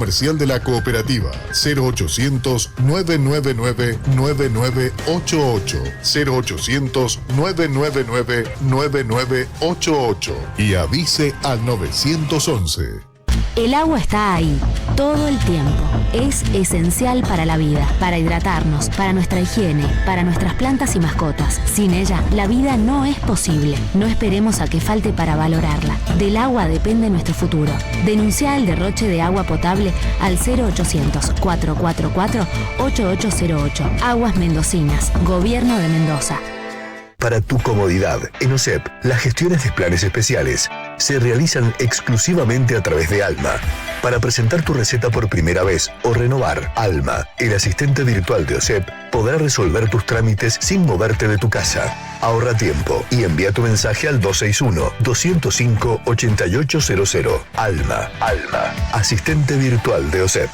Comercial de la Cooperativa 0800-999-9988 0800-999-9988 y avise al 911. El agua está ahí, todo el tiempo. Es esencial para la vida, para hidratarnos, para nuestra higiene, para nuestras plantas y mascotas. Sin ella, la vida no es posible. No esperemos a que falte para valorarla. Del agua depende nuestro futuro. Denuncia el derroche de agua potable al 0800-444-8808. Aguas Mendocinas, Gobierno de Mendoza. Para tu comodidad, en OSEP, las gestiones de planes especiales se realizan exclusivamente a través de Alma. Para presentar tu receta por primera vez o renovar, Alma, el asistente virtual de OSEP, podrá resolver tus trámites sin moverte de tu casa. Ahorra tiempo y envía tu mensaje al 261-205-8800. Alma, asistente virtual de OSEP.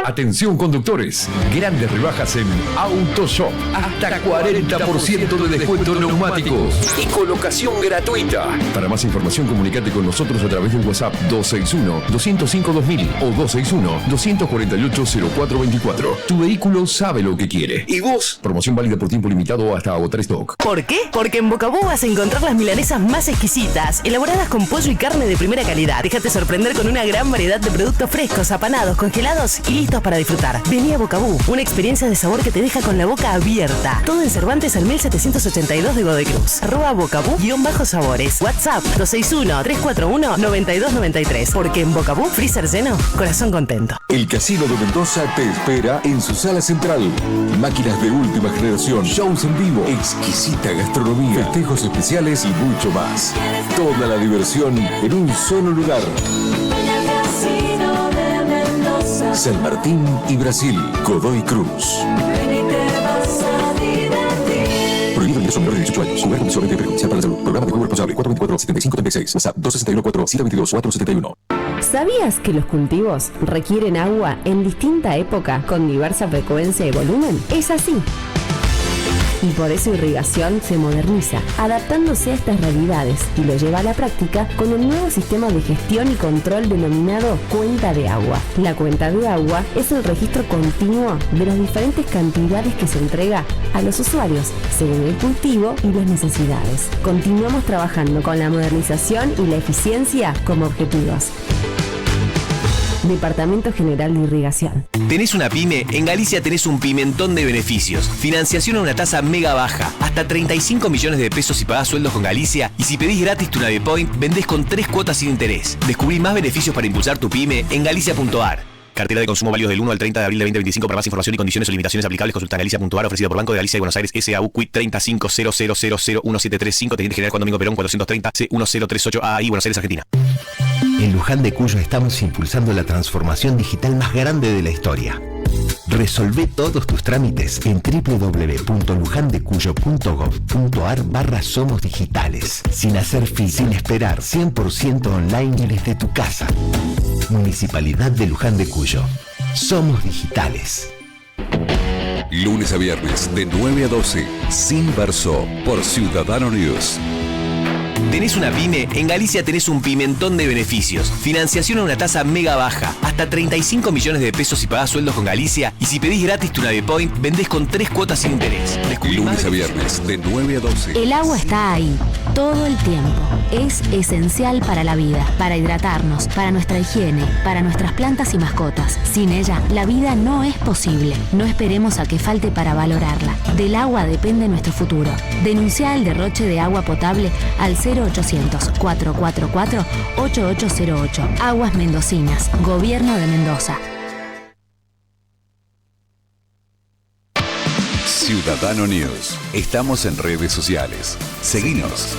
Atención conductores, grandes rebajas en AutoShop, hasta 40% de descuento en neumáticos y colocación gratuita. Para más información comunícate con nosotros a través del WhatsApp 261-205-2000 o 261-248-0424. Tu vehículo sabe lo que quiere. ¿Y vos? Promoción válida por tiempo limitado hasta agotar stock. ¿Por qué? Porque en Bocabú vas a encontrar las milanesas más exquisitas, elaboradas con pollo y carne de primera calidad. Déjate sorprender con una gran variedad de productos frescos, apanados, congelados y listos para disfrutar. Vení a Bocabú, una experiencia de sabor que te deja con la boca abierta. Todo en Cervantes al 1782 de Godoy Cruz. @Bocabú_sabores. WhatsApp 261-341-9293. Porque en Bocabú, freezer lleno, corazón contento. El Casino de Mendoza te espera en su sala central. Máquinas de última generación, shows en vivo, exquisita gastronomía, festejos especiales y mucho más. Toda la diversión en un solo lugar. San Martín y Brasil, Godoy Cruz. Prohibido ingreso menor de 18 años. Jugar con solamente perjudicial para la salud. Programa de juego responsable 424-7536. WhatsApp 261-4-722-471. ¿Sabías que los cultivos requieren agua en distinta época con diversa frecuencia y volumen? Es así. Y por eso Irrigación se moderniza, adaptándose a estas realidades y lo lleva a la práctica con el nuevo sistema de gestión y control denominado Cuenta de Agua. La Cuenta de Agua es el registro continuo de las diferentes cantidades que se entrega a los usuarios, según el cultivo y las necesidades. Continuamos trabajando con la modernización y la eficiencia como objetivos. Departamento General de Irrigación. ¿Tenés una pyme? En Galicia tenés un pimentón de beneficios. Financiación a una tasa mega baja. Hasta 35 millones de pesos si pagás sueldos con Galicia. Y si pedís gratis tu Navepoint, vendés con 3 cuotas sin interés. Descubrí más beneficios para impulsar tu pyme en galicia.ar. Cartera de consumo válidos del 1 al 30 de abril de 2025. Para más información y condiciones o limitaciones aplicables, consulta galicia.ar, ofrecido por Banco de Galicia y Buenos Aires, SAU Quit 3500001735, Teniente General Juan Domingo Perón 430 C1038 AAI, Buenos Aires, Argentina. En Luján de Cuyo estamos impulsando la transformación digital más grande de la historia. Resolvé todos tus trámites en www.lujandecuyo.gov.ar/somos digitales. Sin hacer fee, sin esperar, 100% online y desde tu casa. Municipalidad de Luján de Cuyo. Somos digitales. Lunes a viernes de 9 a 12, Sin Verso, por Ciudadano News. ¿Tenés una pyme? En Galicia tenés un pimentón de beneficios. Financiación a una tasa mega baja. Hasta 35 millones de pesos si pagás sueldos con Galicia. Y si pedís gratis tu Navepoint, vendés con 3 cuotas sin interés. Lunes a viernes, de 9 a 12. El agua está ahí, todo el tiempo. Es esencial para la vida, para hidratarnos, para nuestra higiene, para nuestras plantas y mascotas. Sin ella, la vida no es posible. No esperemos a que falte para valorarla. Del agua depende nuestro futuro. Denuncia el derroche de agua potable al 0800-444-8808. Aguas Mendocinas, Gobierno de Mendoza. Ciudadano News. Estamos en redes sociales. Seguinos.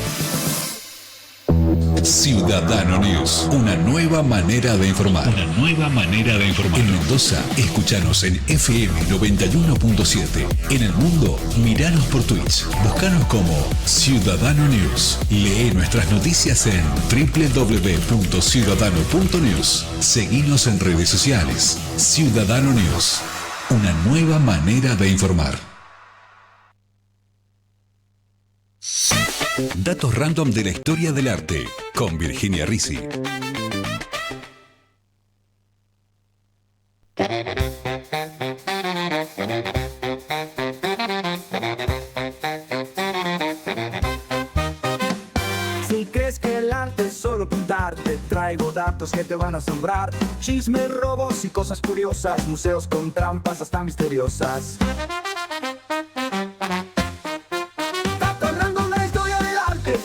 Ciudadano News, una nueva manera de informar. Una nueva manera de informar. En Mendoza, escuchanos en FM 91.7. En el mundo, miranos por Twitch. Buscanos como Ciudadano News. Lee nuestras noticias en www.ciudadano.news. Seguinos en redes sociales. Ciudadano News, una nueva manera de informar. Datos random de la historia del arte, con Virginia Risi. Si crees que el arte es solo pintar, te traigo datos que te van a asombrar. Chismes, robos y cosas curiosas, museos con trampas hasta misteriosas. Datos random de la historia del arte.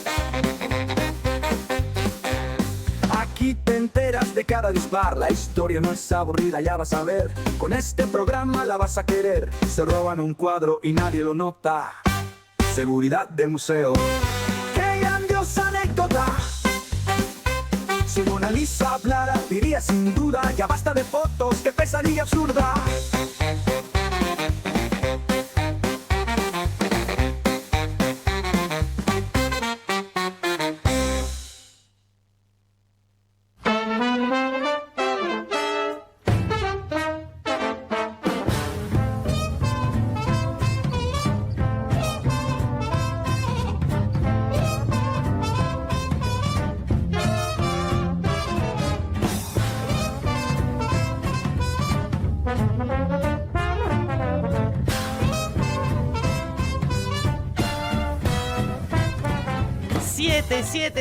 Aquí te enteras de cada dispar, la historia no es aburrida, ya vas a ver. Con este programa la vas a querer. Se roban un cuadro y nadie lo nota. Seguridad del museo. ¡Qué grandiosa anécdota! Si Mona Lisa hablara, diría sin duda: ya basta de fotos, qué pesadilla absurda.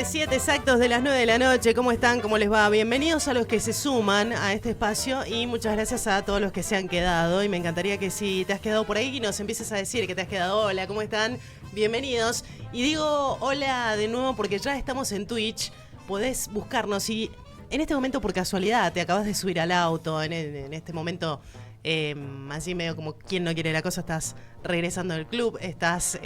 Siete exactos de las 9 de la noche. ¿Cómo están? ¿Cómo les va? Bienvenidos a los que se suman a este espacio y muchas gracias a todos los que se han quedado. Y me encantaría que si te has quedado por ahí nos empieces a decir que te has quedado. Hola, ¿cómo están? Bienvenidos. Y digo hola de nuevo porque ya estamos en Twitch. Podés buscarnos y en este momento por casualidad te acabas de subir al auto. En este momento así medio como quien no quiere la cosa, estás regresando del club, estás...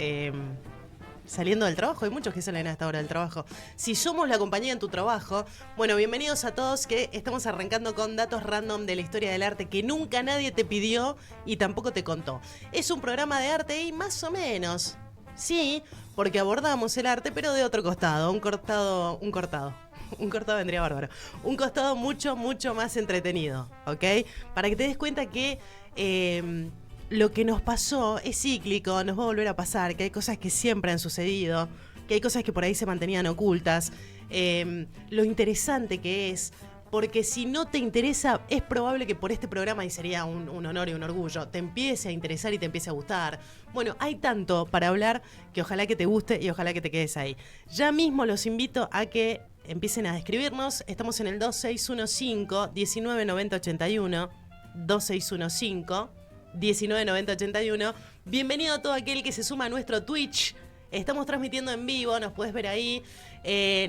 saliendo del trabajo, hay muchos que salen a esta hora del trabajo. Si somos la compañía en tu trabajo, bueno, bienvenidos a todos que estamos arrancando con datos random de la historia del arte que nunca nadie te pidió y tampoco te contó. Es un programa de arte y más o menos, sí, porque abordamos el arte, pero de otro costado, un cortado vendría bárbaro. Un costado mucho, mucho más entretenido, ¿ok? Para que te des cuenta que... lo que nos pasó es cíclico, nos va a volver a pasar, que hay cosas que siempre han sucedido, que hay cosas que por ahí se mantenían ocultas. Lo interesante que es, porque si no te interesa, es probable que por este programa, y sería un honor y un orgullo, te empiece a interesar y te empiece a gustar. Bueno, hay tanto para hablar que ojalá que te guste y ojalá que te quedes ahí. Ya mismo los invito a que empiecen a escribirnos. Estamos en el 2615-199081, 2615-199081. Bienvenido a todo aquel que se suma a nuestro Twitch. Estamos transmitiendo en vivo, nos puedes ver ahí.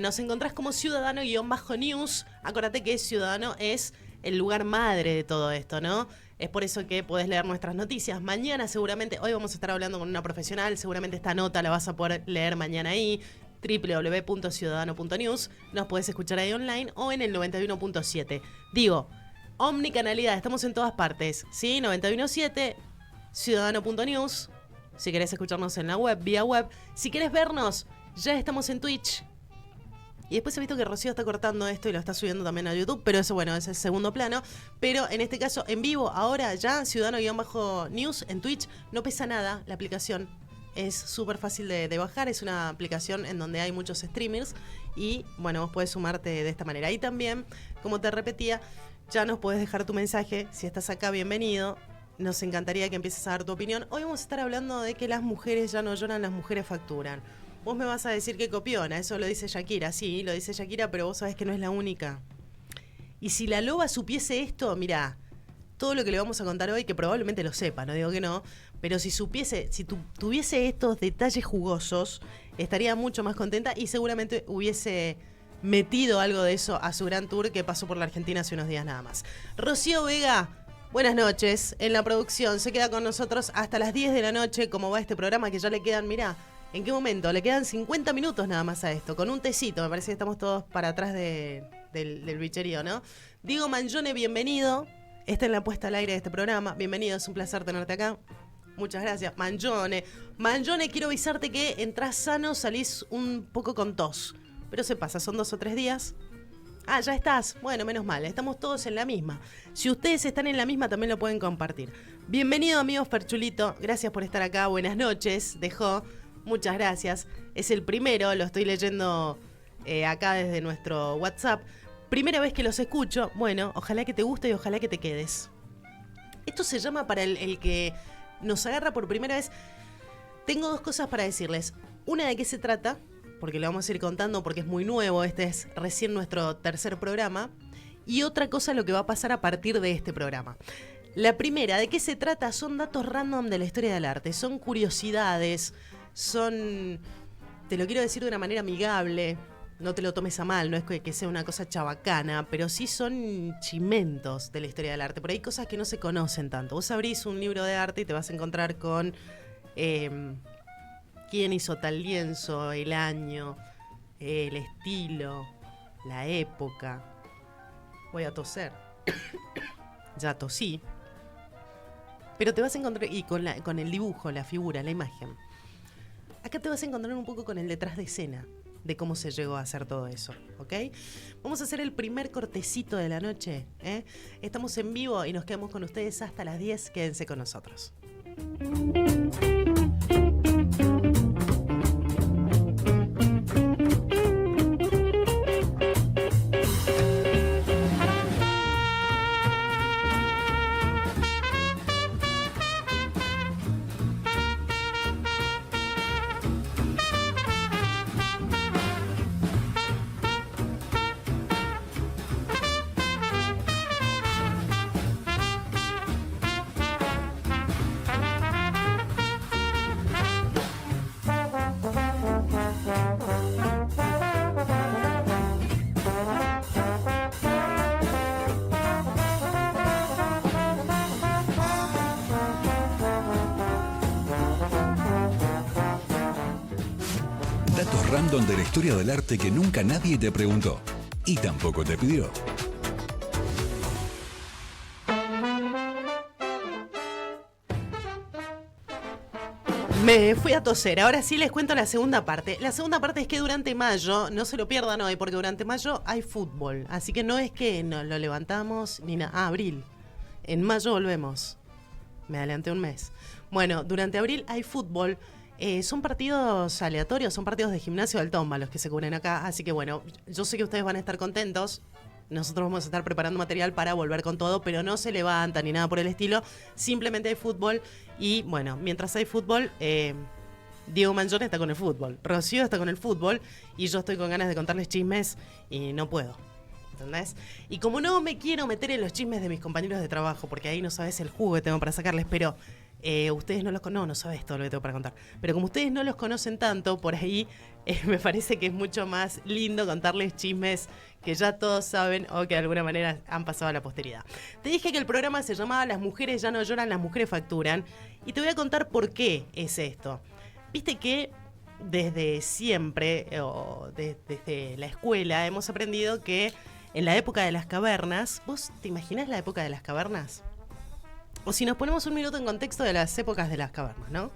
Nos encontrás como Ciudadano-News. Acuérdate que Ciudadano es el lugar madre de todo esto, ¿no? Es por eso que podés leer nuestras noticias. Mañana seguramente, hoy vamos a estar hablando con una profesional. Seguramente esta nota la vas a poder leer mañana ahí. www.ciudadano.news. Nos podés escuchar ahí online o en el 91.7. Digo... omnicanalidad, estamos en todas partes, ¿sí? 91.7, ciudadano.news, si querés escucharnos en la web, vía web. Si querés vernos, ya estamos en Twitch. Y después he visto que Rocío está cortando esto y lo está subiendo también a YouTube, pero eso, bueno, es el segundo plano. Pero en este caso, en vivo, ahora ya, ciudadano-news en Twitch, no pesa nada la aplicación. Es súper fácil de bajar, es una aplicación en donde hay muchos streamers y, bueno, vos podés sumarte de esta manera. Y también, como te repetía, ya nos podés dejar tu mensaje. Si estás acá, bienvenido. Nos encantaría que empieces a dar tu opinión. Hoy vamos a estar hablando de que las mujeres ya no lloran, las mujeres facturan. Vos me vas a decir que copiona, eso lo dice Shakira. Sí, lo dice Shakira, pero vos sabés que no es la única. Y si la loba supiese esto, mirá, todo lo que le vamos a contar hoy, que probablemente lo sepa, no digo que no, pero si tuviese estos detalles jugosos, estaría mucho más contenta y seguramente hubiese metido algo de eso a su gran tour que pasó por la Argentina hace unos días nada más. Rocío Vega, buenas noches. En la producción se queda con nosotros hasta las 10 de la noche, como va este programa, que ya le quedan, mirá, ¿en qué momento? Le quedan 50 minutos nada más a esto, con un tecito. Me parece que estamos todos para atrás del bicherío, ¿no? Diego Mangione, bienvenido. Está en la puesta al aire de este programa. Bienvenido, es un placer tenerte acá. Muchas gracias. Mangione, quiero avisarte que entras sano, salís un poco con tos. Pero se pasa, son 2 o 3 días. Ah, ya estás. Bueno, menos mal, estamos todos en la misma. Si ustedes están en la misma, también lo pueden compartir. Bienvenido, amigos Perchulito. Gracias por estar acá. Buenas noches. Dejó. Muchas gracias. Es el primero, lo estoy leyendo acá desde nuestro WhatsApp. Primera vez que los escucho. Bueno, ojalá que te guste y ojalá que te quedes. Esto se llama para el que nos agarra por primera vez. Tengo 2 cosas para decirles. Una, de qué se trata, porque lo vamos a ir contando porque es muy nuevo. Este es recién nuestro 3er programa. Y otra cosa, lo que va a pasar a partir de este programa. La primera, ¿de qué se trata? Son datos random de la historia del arte. Son curiosidades, son... Te lo quiero decir de una manera amigable, no te lo tomes a mal, no es que sea una cosa chabacana, pero sí son chimentos de la historia del arte. Por ahí hay cosas que no se conocen tanto. Vos abrís un libro de arte y te vas a encontrar con quién hizo tal lienzo, el año, el estilo, la época. Voy a toser. Ya tosí. Pero te vas a encontrar, y con el dibujo, la figura, la imagen. Acá te vas a encontrar un poco con el detrás de escena de cómo se llegó a hacer todo eso, ¿ok? Vamos a hacer el primer cortecito de la noche, ¿eh? Estamos en vivo y nos quedamos con ustedes hasta las 10. Quédense con nosotros. Datos random de la historia del arte que nunca nadie te preguntó y tampoco te pidió. Me fui a toser. Ahora sí les cuento la segunda parte. La segunda parte es que durante mayo, no se lo pierdan hoy, porque durante mayo hay fútbol. Así que no es que no lo levantamos ni nada. Abril. En mayo volvemos. Me adelanté un mes. Bueno, durante abril hay fútbol. Son partidos aleatorios, son partidos de Gimnasia del Tomba los que se cubren acá. Así que bueno, yo sé que ustedes van a estar contentos. Nosotros vamos a estar preparando material para volver con todo, pero no se levanta ni nada por el estilo. Simplemente hay fútbol y bueno, mientras hay fútbol, Diego Manjón está con el fútbol, Rocío está con el fútbol y yo estoy con ganas de contarles chismes y no puedo. ¿Entendés? Y como no me quiero meter en los chismes de mis compañeros de trabajo, porque ahí no sabes el jugo que tengo para sacarles, pero ustedes no los conocen, no sabes todo lo que tengo para contar. Pero como ustedes no los conocen tanto, por ahí me parece que es mucho más lindo contarles chismes que ya todos saben o que de alguna manera han pasado a la posteridad. Te dije que el programa se llamaba Las mujeres ya no lloran, las mujeres facturan. Y te voy a contar por qué es esto. Viste que desde siempre, o desde la escuela, hemos aprendido que en la época de las cavernas, ¿vos te imaginás la época de las cavernas? O si nos ponemos un minuto en contexto de las épocas de las cavernas, ¿no?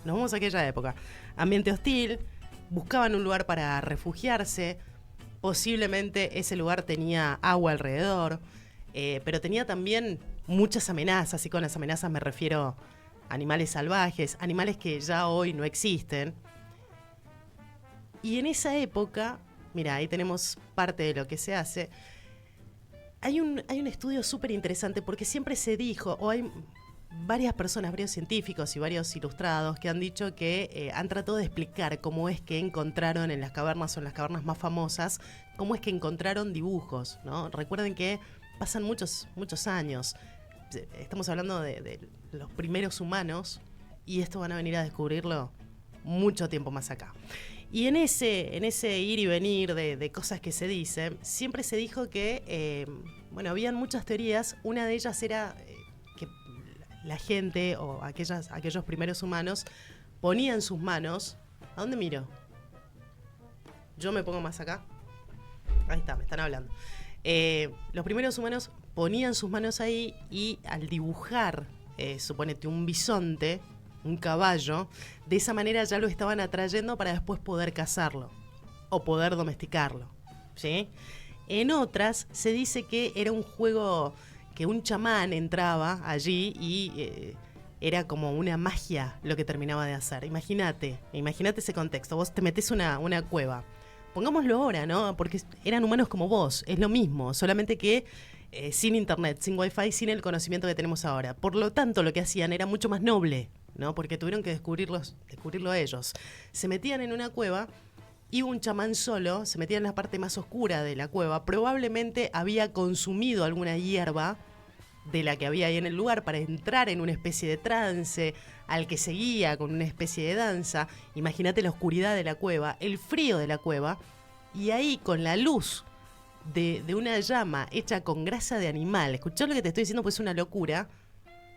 Nos vamos a aquella época. Ambiente hostil, buscaban un lugar para refugiarse, posiblemente ese lugar tenía agua alrededor, pero tenía también muchas amenazas, y con las amenazas me refiero a animales salvajes, animales que ya hoy no existen. Y en esa época, mira, ahí tenemos parte de lo que se hace. Hay un estudio súper interesante porque siempre se dijo, o hay varias personas, varios científicos y varios ilustrados que han dicho que han tratado de explicar cómo es que encontraron en las cavernas o en las cavernas más famosas, cómo es que encontraron dibujos, ¿no? Recuerden que pasan muchos años. Estamos hablando de los primeros humanos y esto van a venir a descubrirlo mucho tiempo más acá. Y en ese ir y venir de cosas que se dicen, siempre se dijo que, habían muchas teorías. Una de ellas era que la gente o aquellos primeros humanos ponían sus manos... ¿A dónde miro? Yo me pongo más acá. Ahí está, me están hablando. Los primeros humanos ponían sus manos ahí y al dibujar, suponete, un bisonte, un caballo, de esa manera ya lo estaban atrayendo para después poder cazarlo o poder domesticarlo, ¿sí? En otras se dice que era un juego que un chamán entraba allí y era como una magia lo que terminaba de hacer. Imagínate ese contexto. Vos te metés una cueva. Pongámoslo ahora, ¿no? Porque eran humanos como vos, es lo mismo, solamente que sin internet, sin wifi, sin el conocimiento que tenemos ahora. Por lo tanto, lo que hacían era mucho más noble, ¿no? Porque tuvieron que descubrirlo ellos. Se metían en una cueva y un chamán solo se metía en la parte más oscura de la cueva. Probablemente había consumido alguna hierba de la que había ahí en el lugar para entrar en una especie de trance al que seguía con una especie de danza. Imagínate la oscuridad de la cueva, el frío de la cueva, y ahí con la luz de una llama hecha con grasa de animal, escuchá lo que te estoy diciendo, pues es una locura,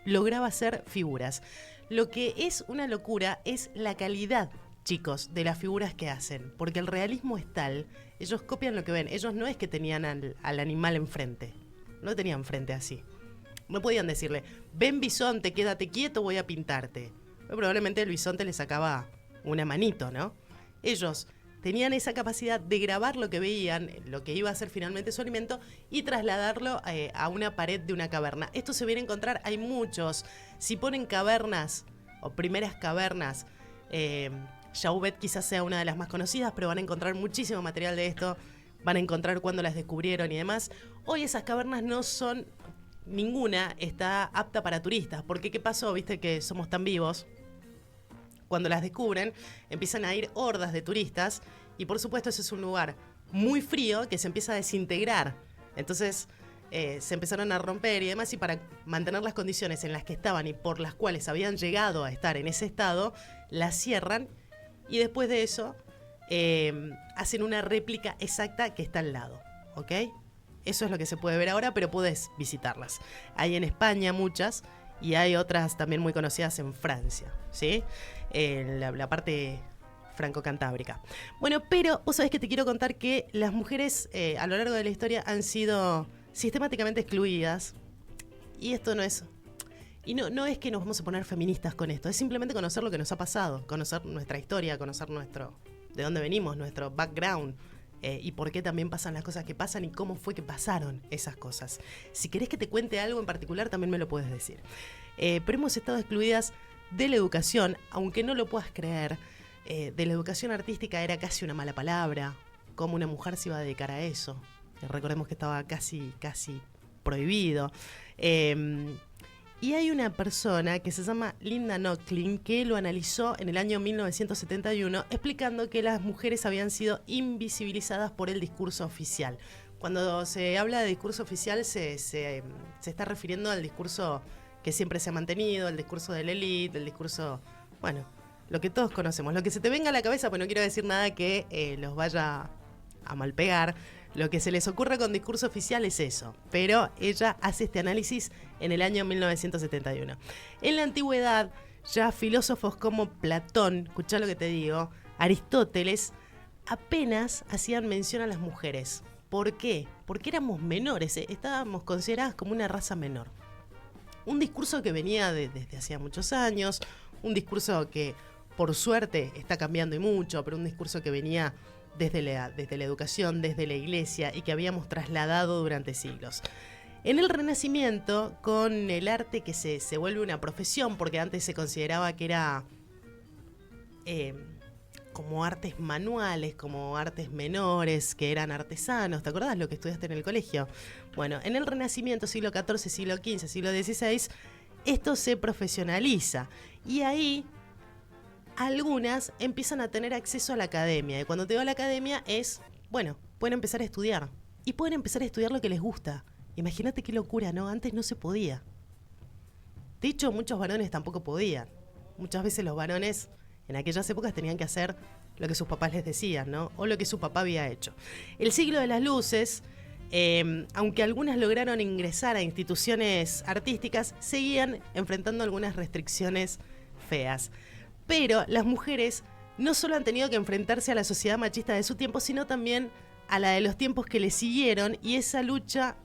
lograba hacer figuras. Lo que es una locura es la calidad, chicos, de las figuras que hacen, porque el realismo es tal, ellos copian lo que ven, ellos no es que tenían al animal enfrente, no lo tenían enfrente así. No podían decirle, ven bisonte, quédate quieto, voy a pintarte. Pero probablemente el bisonte le sacaba una manito, ¿no? Ellos tenían esa capacidad de grabar lo que veían, lo que iba a ser finalmente su alimento, y trasladarlo a una pared de una caverna. Esto se viene a encontrar, hay muchos. Si ponen cavernas, o primeras cavernas, Chauvet quizás sea una de las más conocidas, pero van a encontrar muchísimo material de esto. Van a encontrar cuándo las descubrieron y demás. Hoy esas cavernas no son... Ninguna está apta para turistas, porque ¿qué pasó? Viste que somos tan vivos. Cuando las descubren, empiezan a ir hordas de turistas y por supuesto ese es un lugar muy frío que se empieza a desintegrar. Entonces se empezaron a romper y demás, y para mantener las condiciones en las que estaban y por las cuales habían llegado a estar en ese estado, las cierran y después de eso hacen una réplica exacta que está al lado, ¿ok? Eso es lo que se puede ver ahora, pero puedes visitarlas. Hay en España muchas y hay otras también muy conocidas en Francia, ¿sí? En la parte franco-cantábrica. Bueno, pero vos sabés que te quiero contar que las mujeres a lo largo de la historia han sido sistemáticamente excluidas. Y esto no es... Y no es que nos vamos a poner feministas con esto, es simplemente conocer lo que nos ha pasado, conocer nuestra historia, conocer de dónde venimos, nuestro background, y por qué también pasan las cosas que pasan y cómo fue que pasaron esas cosas. Si querés que te cuente algo en particular, también me lo puedes decir. Pero hemos estado excluidas de la educación, aunque no lo puedas creer. De la educación artística era casi una mala palabra, cómo una mujer se iba a dedicar a eso. Recordemos que estaba casi prohibido. Y hay una persona que se llama Linda Nochlin que lo analizó en el año 1971 explicando que las mujeres habían sido invisibilizadas por el discurso oficial. Cuando se habla de discurso oficial se está refiriendo al discurso que siempre se ha mantenido, el discurso de la élite, el discurso, bueno, lo que todos conocemos, lo que se te venga a la cabeza, pues no quiero decir nada que los vaya a malpegar. Lo que se les ocurre con discurso oficial es eso, pero ella hace este análisis en el año 1971. En la antigüedad, ya filósofos como Platón, escuchá lo que te digo, Aristóteles, apenas hacían mención a las mujeres. ¿Por qué? Porque éramos menores, estábamos consideradas como una raza menor. Un discurso que venía desde hacía muchos años, un discurso que por suerte está cambiando y mucho, pero un discurso que venía desde la educación, desde la iglesia y que habíamos trasladado durante siglos. En el Renacimiento, con el arte que se vuelve una profesión, porque antes se consideraba que era como artes manuales, como artes menores, que eran artesanos. ¿Te acordás lo que estudiaste en el colegio? Bueno, en el Renacimiento, siglo XIV, siglo XV, siglo XVI, esto se profesionaliza y ahí algunas empiezan a tener acceso a la academia. Y cuando te digo a la academia es, bueno, pueden empezar a estudiar. Y pueden empezar a estudiar lo que les gusta. Imagínate qué locura, ¿no? Antes no se podía. De hecho, muchos varones tampoco podían. Muchas veces los varones en aquellas épocas tenían que hacer lo que sus papás les decían, ¿no? O lo que su papá había hecho. El siglo de las luces, aunque algunas lograron ingresar a instituciones artísticas, seguían enfrentando algunas restricciones feas. Pero las mujeres no solo han tenido que enfrentarse a la sociedad machista de su tiempo, sino también a la de los tiempos que le siguieron, y esa lucha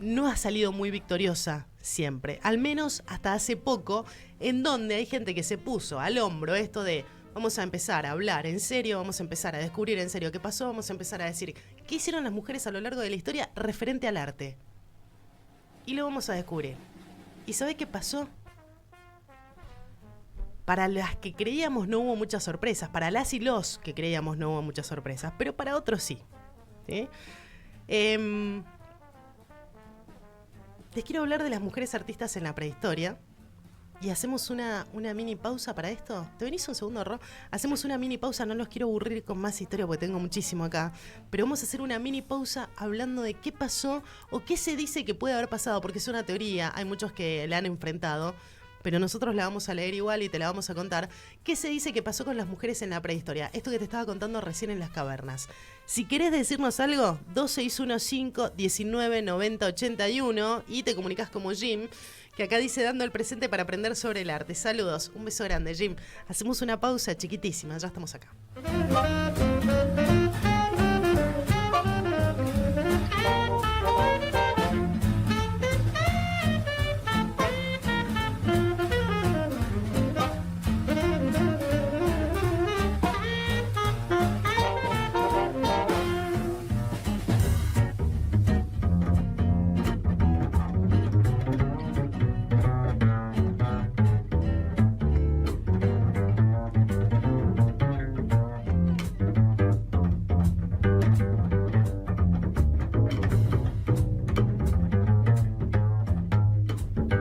no ha salido muy victoriosa siempre, al menos hasta hace poco, en donde hay gente que se puso al hombro esto de vamos a empezar a hablar en serio, vamos a empezar a descubrir en serio qué pasó, vamos a empezar a decir qué hicieron las mujeres a lo largo de la historia referente al arte. Y lo vamos a descubrir. ¿Y sabés qué pasó? Para las que creíamos no hubo muchas sorpresas, para las y los que creíamos no hubo muchas sorpresas, pero para otros sí. ¿Sí? les quiero hablar de las mujeres artistas en la prehistoria. Y hacemos una mini pausa para esto. ¿Te venís un segundo, Ro? Hacemos una mini pausa, no los quiero aburrir con más historia porque tengo muchísimo acá. Pero vamos a hacer una mini pausa hablando de qué pasó o qué se dice que puede haber pasado, porque es una teoría, hay muchos que la han enfrentado, pero nosotros la vamos a leer igual y te la vamos a contar. ¿Qué se dice que pasó con las mujeres en la prehistoria? Esto que te estaba contando recién en las cavernas. Si querés decirnos algo, 2615-199081 y te comunicas como Jim, que acá dice dando el presente para aprender sobre el arte. Saludos, un beso grande, Jim. Hacemos una pausa chiquitísima, ya estamos acá.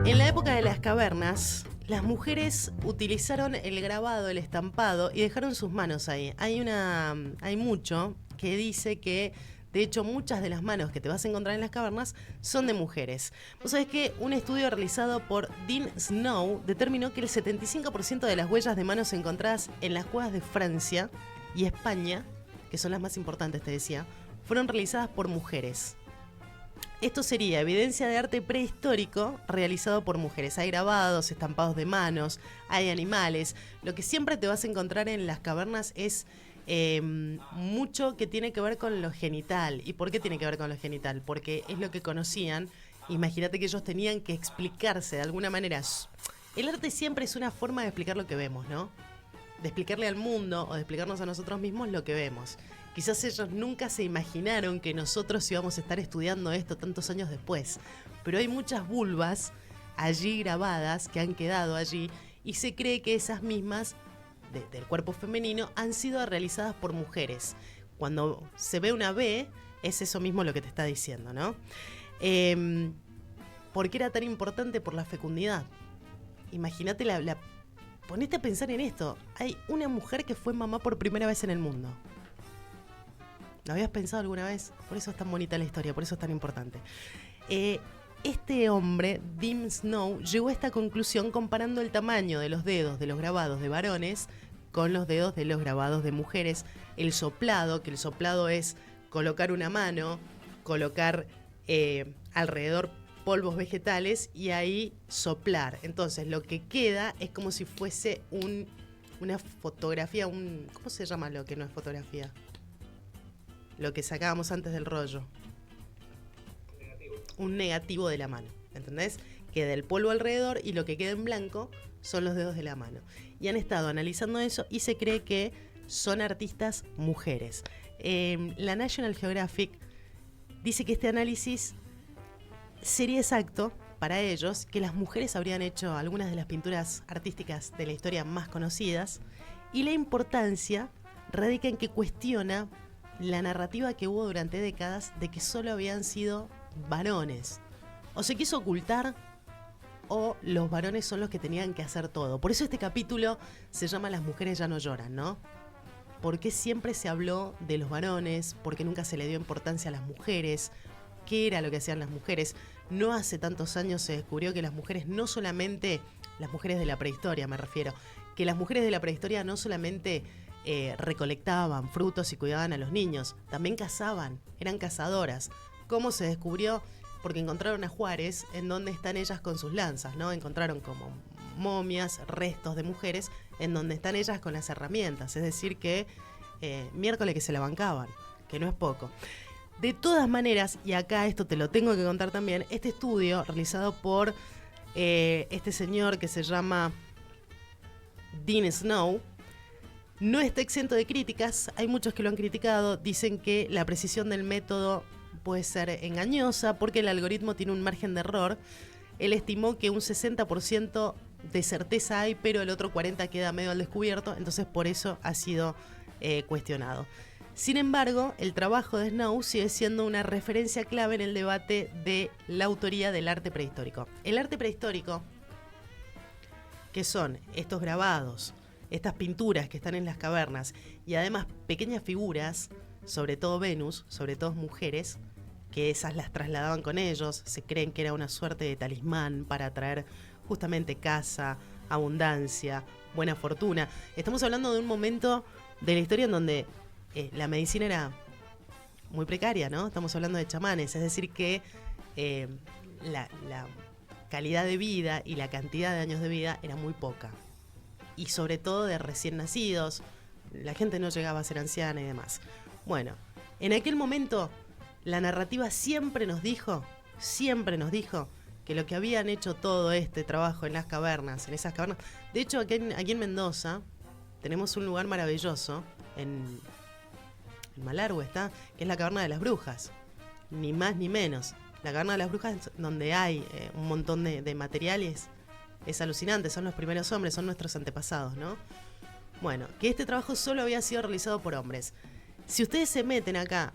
En la época de las cavernas, las mujeres utilizaron el grabado, el estampado y dejaron sus manos ahí. Hay mucho que dice que, de hecho, muchas de las manos que te vas a encontrar en las cavernas son de mujeres. Vos sabés que un estudio realizado por Dean Snow determinó que el 75% de las huellas de manos encontradas en las cuevas de Francia y España, que son las más importantes, te decía, fueron realizadas por mujeres. Esto sería evidencia de arte prehistórico realizado por mujeres. Hay grabados, estampados de manos, hay animales. Lo que siempre te vas a encontrar en las cavernas es mucho que tiene que ver con lo genital. ¿Y por qué tiene que ver con lo genital? Porque es lo que conocían. Imagínate que ellos tenían que explicarse de alguna manera. El arte siempre es una forma de explicar lo que vemos, ¿no? De explicarle al mundo o de explicarnos a nosotros mismos lo que vemos. Quizás ellos nunca se imaginaron que nosotros íbamos a estar estudiando esto tantos años después. Pero hay muchas vulvas allí grabadas que han quedado allí y se cree que esas mismas del cuerpo femenino han sido realizadas por mujeres. Cuando se ve una B, es eso mismo lo que te está diciendo, ¿no? ¿Por qué era tan importante? Por la fecundidad. Imagínate ponete a pensar en esto. Hay una mujer que fue mamá por primera vez en el mundo. ¿Lo habías pensado alguna vez? Por eso es tan bonita la historia, por eso es tan importante. Este hombre, Dean Snow, llegó a esta conclusión comparando el tamaño de los dedos de los grabados de varones con los dedos de los grabados de mujeres. El soplado, que el soplado es colocar una mano, colocar alrededor polvos vegetales y ahí soplar. Entonces lo que queda es como si fuese una fotografía, ¿cómo se llama lo que no es fotografía? Lo que sacábamos antes del rollo. Un negativo de la mano, ¿entendés? Queda el polvo alrededor y lo que queda en blanco son los dedos de la mano. Y han estado analizando eso y se cree que son artistas mujeres. La National Geographic dice que este análisis sería exacto para ellos, que las mujeres habrían hecho algunas de las pinturas artísticas de la historia más conocidas, y la importancia radica en que cuestiona la narrativa que hubo durante décadas de que solo habían sido varones. O se quiso ocultar, o los varones son los que tenían que hacer todo. Por eso este capítulo se llama Las mujeres ya no lloran, ¿no? Porque siempre se habló de los varones, porque nunca se le dio importancia a las mujeres. ¿Qué era lo que hacían las mujeres? No hace tantos años se descubrió que las mujeres, no solamente, las mujeres de la prehistoria me refiero, que las mujeres de la prehistoria no solamente recolectaban frutos y cuidaban a los niños, también cazaban, eran cazadoras. ¿Cómo se descubrió? Porque encontraron ajuares en donde están ellas con sus lanzas, ¿no? Encontraron como momias, restos de mujeres en donde están ellas con las herramientas, es decir que miércoles que se la bancaban, que no es poco. De todas maneras, y acá esto te lo tengo que contar también, este estudio realizado por este señor que se llama Dean Snow, no está exento de críticas. Hay muchos que lo han criticado, dicen que la precisión del método puede ser engañosa porque el algoritmo tiene un margen de error. Él estimó que un 60% de certeza hay, pero el otro 40% queda medio al descubierto, entonces por eso ha sido cuestionado. Sin embargo, el trabajo de Snow sigue siendo una referencia clave en el debate de la autoría del arte prehistórico. El arte prehistórico, que son estos grabados, estas pinturas que están en las cavernas y además pequeñas figuras, sobre todo Venus, sobre todo mujeres, que esas las trasladaban con ellos, se creen que era una suerte de talismán para atraer justamente casa, abundancia, buena fortuna. Estamos hablando de un momento de la historia en donde la medicina era muy precaria, ¿no? Estamos hablando de chamanes, es decir que la calidad de vida y la cantidad de años de vida era muy poca. Y sobre todo de recién nacidos, la gente no llegaba a ser anciana y demás. Bueno, en aquel momento la narrativa siempre nos dijo que lo que habían hecho todo este trabajo en las cavernas, en esas cavernas... De hecho, aquí en Mendoza tenemos un lugar maravilloso, en Malargüe está, que es la Caverna de las Brujas. Ni más ni menos. La Caverna de las Brujas es donde hay un montón de materiales. Es alucinante, son los primeros hombres, son nuestros antepasados, ¿no? Bueno, que este trabajo solo había sido realizado por hombres. Si ustedes se meten acá...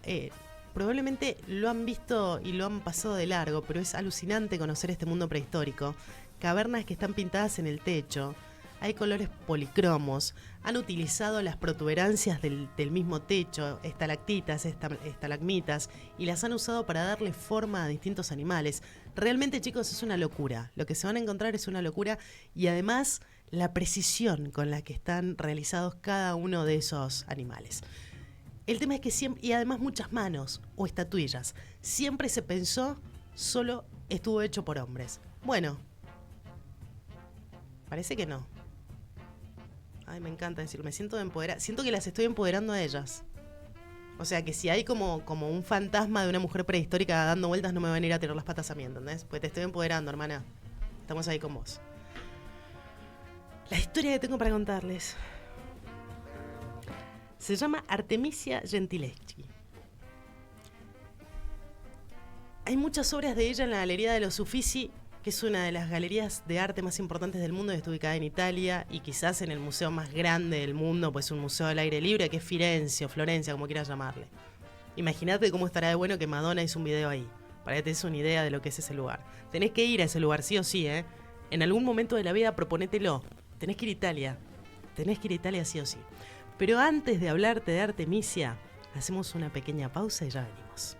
probablemente lo han visto y lo han pasado de largo, pero es alucinante conocer este mundo prehistórico. Cavernas que están pintadas en el techo, hay colores policromos, han utilizado las protuberancias del mismo techo, estalactitas, estalagmitas, y las han usado para darle forma a distintos animales. Realmente, chicos, es una locura. Lo que se van a encontrar es una locura, y además la precisión con la que están realizados cada uno de esos animales. El tema es que siempre, y además muchas manos o estatuillas, siempre se pensó solo estuvo hecho por hombres. Bueno, parece que no. Ay, me encanta decirlo, me siento empoderada, siento que las estoy empoderando a ellas. O sea que si hay como un fantasma de una mujer prehistórica dando vueltas, no me van a ir a tirar las patas a mí, ¿entendés? Pues te estoy empoderando, hermana. Estamos ahí con vos. La historia que tengo para contarles se llama Artemisia Gentileschi. Hay muchas obras de ella en la Galería de los Uffizi, que es una de las galerías de arte más importantes del mundo, que está ubicada en Italia, y quizás en el museo más grande del mundo, pues un museo al aire libre, que es Firenze o Florencia, como quieras llamarle. Imagínate cómo estará de bueno que Madonna hizo un video ahí, para que te des una idea de lo que es ese lugar. Tenés que ir a ese lugar, sí o sí, ¿eh? En algún momento de la vida proponételo. Tenés que ir a Italia. Tenés que ir a Italia sí o sí. Pero antes de hablarte de Artemisia, hacemos una pequeña pausa y ya venimos.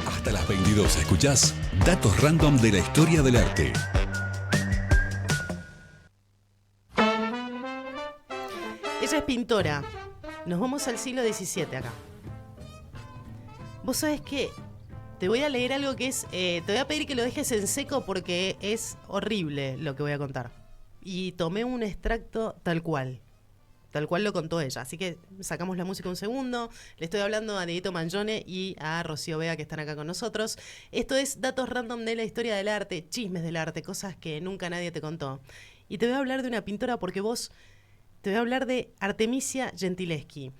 Hasta las 22 escuchás datos random de la historia del arte. Ella es pintora. Nos vamos al siglo XVII acá. Vos sabés que te voy a leer algo que es... te voy a pedir que lo dejes en seco porque es horrible lo que voy a contar. Y tomé un extracto tal cual lo contó ella. Así que sacamos la música un segundo. Le estoy hablando a Dieguito Mangione y a Rocío Vega, que están acá con nosotros. Esto es datos random de la historia del arte, chismes del arte, cosas que nunca nadie te contó. Y te voy a hablar de una pintora porque te voy a hablar de Artemisia Gentileschi.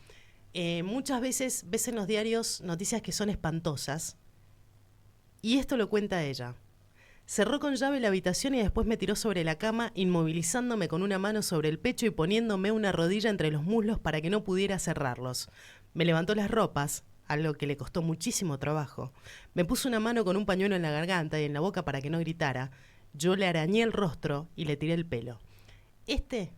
Muchas veces ves en los diarios noticias que son espantosas. Y esto lo cuenta ella. Cerró con llave la habitación y después me tiró sobre la cama, inmovilizándome con una mano sobre el pecho y poniéndome una rodilla entre los muslos para que no pudiera cerrarlos. Me levantó las ropas, algo que le costó muchísimo trabajo. Me puso una mano con un pañuelo en la garganta y en la boca para que no gritara. Yo le arañé el rostro y le tiré el pelo. Este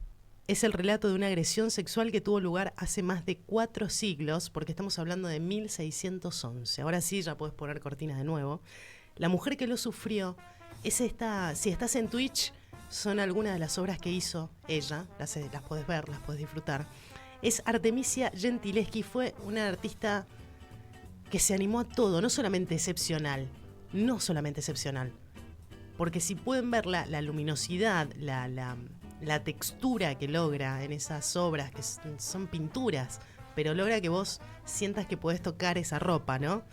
es el relato de una agresión sexual que tuvo lugar hace más de 4 siglos, porque estamos hablando de 1611. Ahora sí, ya puedes poner cortinas de nuevo. La mujer que lo sufrió es esta, si estás en Twitch, son algunas de las obras que hizo ella, las podés ver, las podés disfrutar. Es Artemisia Gentileschi, fue una artista que se animó a todo, no solamente excepcional, porque si pueden ver la luminosidad, la textura que logra en esas obras, que son pinturas, pero logra que vos sientas que podés tocar esa ropa, ¿no?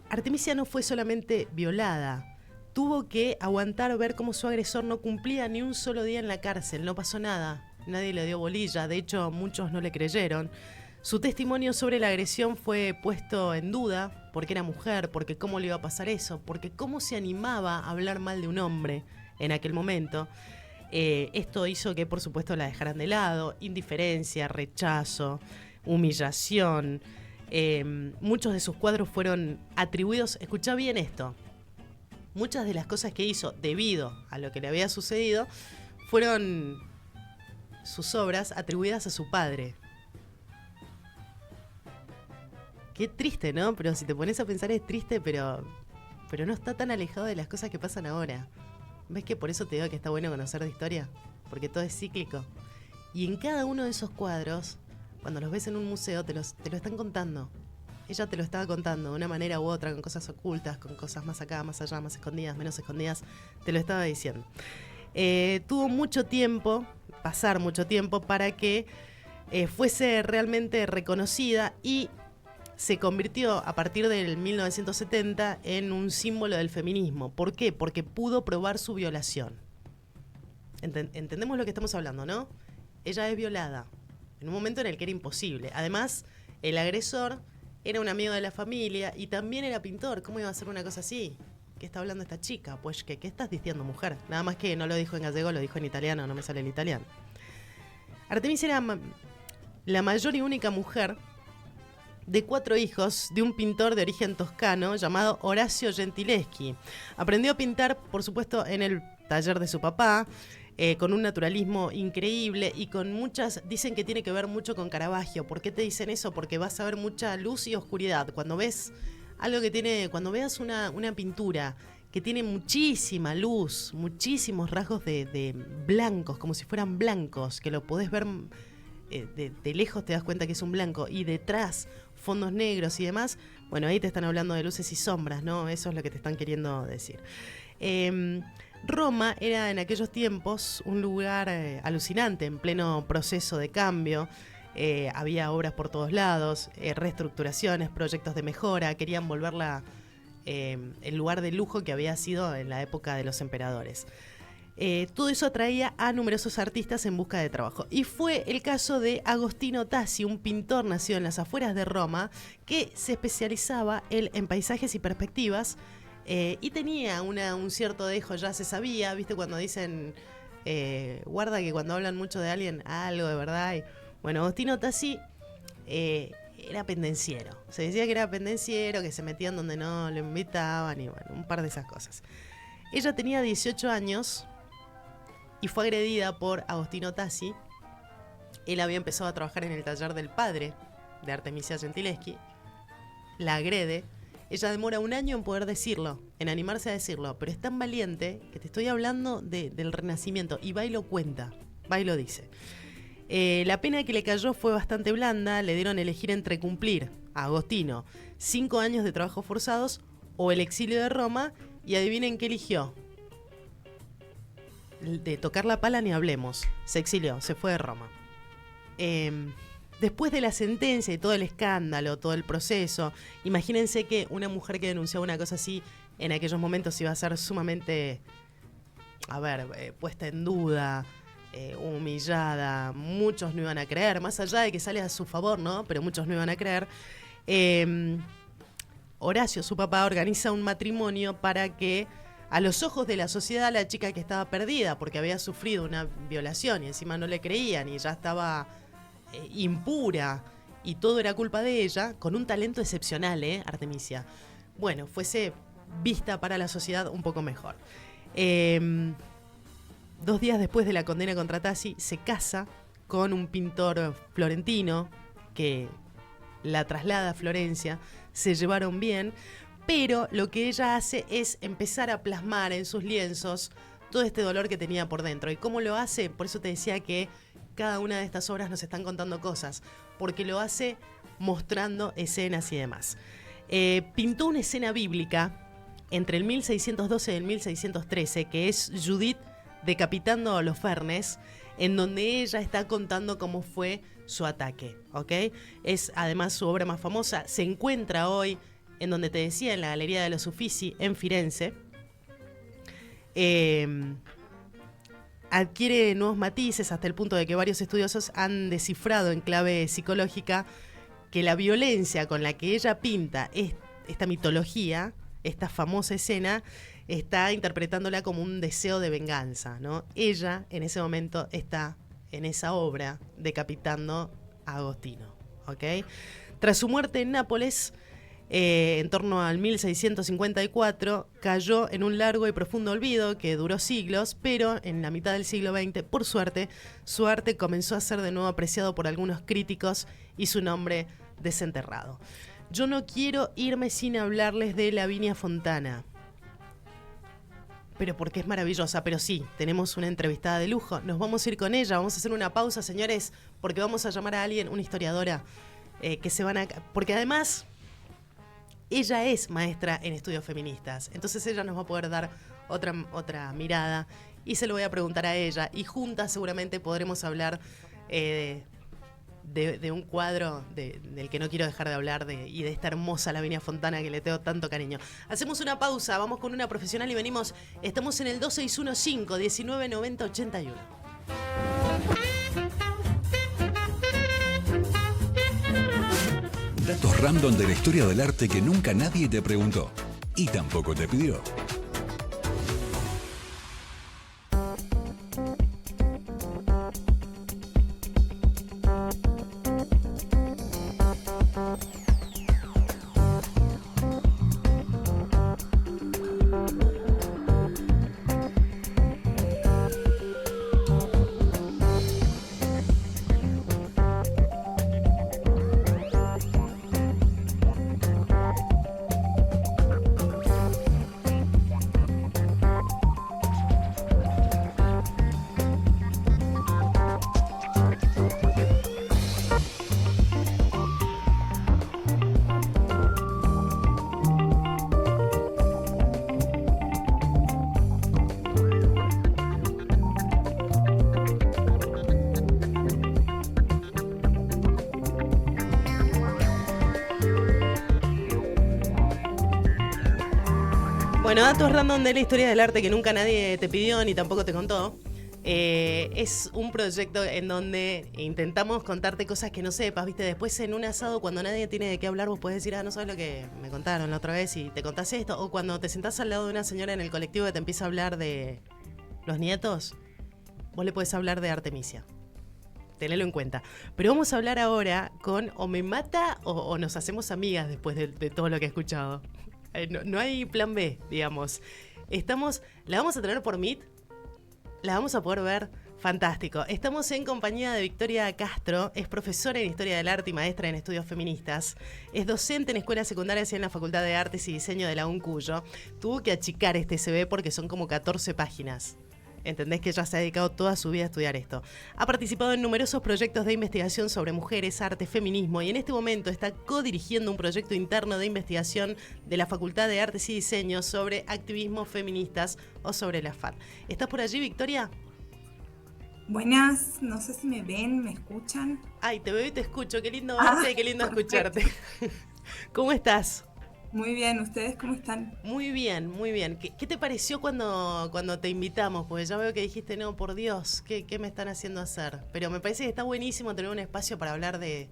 Artemisia no fue solamente violada, tuvo que aguantar ver cómo su agresor no cumplía ni un solo día en la cárcel, no pasó nada, nadie le dio bolilla, de hecho muchos no le creyeron. Su testimonio sobre la agresión fue puesto en duda, porque era mujer, porque cómo le iba a pasar eso, porque cómo se animaba a hablar mal de un hombre en aquel momento. Esto hizo que, por supuesto, la dejaran de lado, indiferencia, rechazo, humillación. Muchos de sus cuadros fueron atribuidos, escuchá bien esto, muchas de las cosas que hizo debido a lo que le había sucedido fueron sus obras atribuidas a su padre. Qué triste, ¿no? Pero si te pones a pensar es triste, pero no está tan alejado de las cosas que pasan ahora. ¿Ves que por eso te digo que está bueno conocer de historia? Porque todo es cíclico. Y en cada uno de esos cuadros, cuando los ves en un museo, te lo están contando. Ella te lo estaba contando de una manera u otra, con cosas ocultas, con cosas más acá, más allá, más escondidas, menos escondidas. Te lo estaba diciendo. Tuvo mucho tiempo, pasar mucho tiempo, para que fuese realmente reconocida y se convirtió a partir del 1970 en un símbolo del feminismo. ¿Por qué? Porque pudo probar su violación. Entendemos lo que estamos hablando, ¿no? Ella es violada en un momento en el que era imposible. Además, el agresor era un amigo de la familia y también era pintor. ¿Cómo iba a hacer una cosa así? ¿Qué está hablando esta chica? Pues, ¿qué estás diciendo, mujer? Nada más que no lo dijo en gallego, lo dijo en italiano, no me sale el italiano. Artemisia era la mayor y única mujer de 4 hijos de un pintor de origen toscano llamado Orazio Gentileschi. Aprendió a pintar, por supuesto, en el taller de su papá, con un naturalismo increíble y con muchas... Dicen que tiene que ver mucho con Caravaggio. ¿Por qué te dicen eso? Porque vas a ver mucha luz y oscuridad. Cuando ves algo que tiene... Cuando veas una pintura que tiene muchísima luz, muchísimos rasgos de blancos, como si fueran blancos, que lo podés ver... De lejos te das cuenta que es un blanco y detrás fondos negros y demás, bueno, ahí te están hablando de luces y sombras, ¿no? Eso es lo que te están queriendo decir. Roma era en aquellos tiempos un lugar alucinante, en pleno proceso de cambio. Había obras por todos lados, reestructuraciones, proyectos de mejora, querían volverla el lugar de lujo que había sido en la época de los emperadores. Todo eso atraía a numerosos artistas en busca de trabajo. Y fue el caso de Agostino Tassi, un pintor nacido en las afueras de Roma, que se especializaba él en paisajes y perspectivas, y tenía un cierto dejo, ya se sabía, ¿viste? Cuando dicen, guarda que cuando hablan mucho de alguien, algo de verdad. Bueno, Agostino Tassi era pendenciero. Se decía que era pendenciero, que se metían donde no lo invitaban y bueno, un par de esas cosas. Ella tenía 18 años... y fue agredida por Agostino Tassi. Él había empezado a trabajar en el taller del padre de Artemisia Gentileschi. La agrede. Ella demora 1 año en poder decirlo, en animarse a decirlo, pero es tan valiente que te estoy hablando del Renacimiento. Y va y lo cuenta, va y lo dice. La pena que le cayó fue bastante blanda. Le dieron a elegir entre cumplir a Agostino 5 años de trabajos forzados o el exilio de Roma. Y adivinen qué eligió. De tocar la pala ni hablemos. Se exilió, se fue de Roma. Después de la sentencia y todo el escándalo, todo el proceso, imagínense que una mujer que denunciaba una cosa así en aquellos momentos iba a ser sumamente, puesta en duda, humillada. Muchos no iban a creer, más allá de que sale a su favor, ¿no? Pero muchos no iban a creer. Horacio, su papá, organiza un matrimonio para que, a los ojos de la sociedad, la chica que estaba perdida porque había sufrido una violación y encima no le creían y ya estaba impura y todo era culpa de ella, con un talento excepcional, Artemisia. Bueno, fuese vista para la sociedad un poco mejor. 2 días después de la condena contra Tassi, se casa con un pintor florentino que la traslada a Florencia. Se llevaron bien. Pero lo que ella hace es empezar a plasmar en sus lienzos todo este dolor que tenía por dentro. ¿Y cómo lo hace? Por eso te decía que cada una de estas obras nos están contando cosas, porque lo hace mostrando escenas y demás. Pintó una escena bíblica entre el 1612 y el 1613, que es Judith Decapitando a Holofernes, en donde ella está contando cómo fue su ataque, ¿ok? Es además su obra más famosa. Se encuentra hoy, en donde te decía, en la Galería de los Uffizi, en Firenze. Adquiere nuevos matices hasta el punto de que varios estudiosos han descifrado en clave psicológica que la violencia con la que ella pinta esta mitología, esta famosa escena, está interpretándola como un deseo de venganza, ¿no? Ella, en ese momento, está en esa obra decapitando a Agostino, ¿ok? Tras su muerte en Nápoles, en torno al 1654, cayó en un largo y profundo olvido que duró siglos, pero en la mitad del siglo XX, por suerte, su arte comenzó a ser de nuevo apreciado por algunos críticos y su nombre desenterrado. Yo no quiero irme sin hablarles de Lavinia Fontana, pero porque es maravillosa. Pero sí, tenemos una entrevistada de lujo, nos vamos a ir con ella, vamos a hacer una pausa, señores, porque vamos a llamar a alguien, una historiadora, que se van a... Porque además, ella es maestra en estudios feministas, entonces ella nos va a poder dar otra mirada, y se lo voy a preguntar a ella, y juntas seguramente podremos hablar de un cuadro del que no quiero dejar de hablar, y de esta hermosa Lavinia Fontana que le tengo tanto cariño. Hacemos una pausa, vamos con una profesional y venimos. Estamos en el 2615-1990-81. Datos random de la historia del arte que nunca nadie te preguntó y tampoco te pidió. Bueno, datos random de la historia del arte que nunca nadie te pidió ni tampoco te contó. Es un proyecto en donde intentamos contarte cosas que no sepas, ¿viste? Después en un asado, cuando nadie tiene de qué hablar, vos podés decir, no sabes lo que me contaron la otra vez y te contás esto. O cuando te sentás al lado de una señora en el colectivo que te empieza a hablar de los nietos, vos le podés hablar de Artemisia. Tenelo en cuenta. Pero vamos a hablar ahora con o me mata o nos hacemos amigas después de todo lo que he escuchado. No hay plan B, digamos. La vamos a tener por Meet, la vamos a poder ver, fantástico. Estamos en compañía de Victoria Castro, es profesora en Historia del Arte y maestra en Estudios Feministas. Es docente en escuelas secundarias y en la Facultad de Artes y Diseño de la UNCuyo. Tuvo que achicar este CV porque son como 14 páginas. ¿Entendés que ella se ha dedicado toda su vida a estudiar esto? Ha participado en numerosos proyectos de investigación sobre mujeres, arte, feminismo y en este momento está codirigiendo un proyecto interno de investigación de la Facultad de Artes y Diseño sobre activismo feministas o sobre la FAD. ¿Estás por allí, Victoria? Buenas, no sé si me ven, me escuchan. Ay, te veo y te escucho, qué lindo verte y qué lindo escucharte. ¿Cómo estás? Muy bien, ¿ustedes cómo están? Muy bien, muy bien. ¿Qué te pareció cuando te invitamos? Porque ya veo que dijiste, no, por Dios, ¿qué me están haciendo hacer? Pero me parece que está buenísimo tener un espacio para hablar de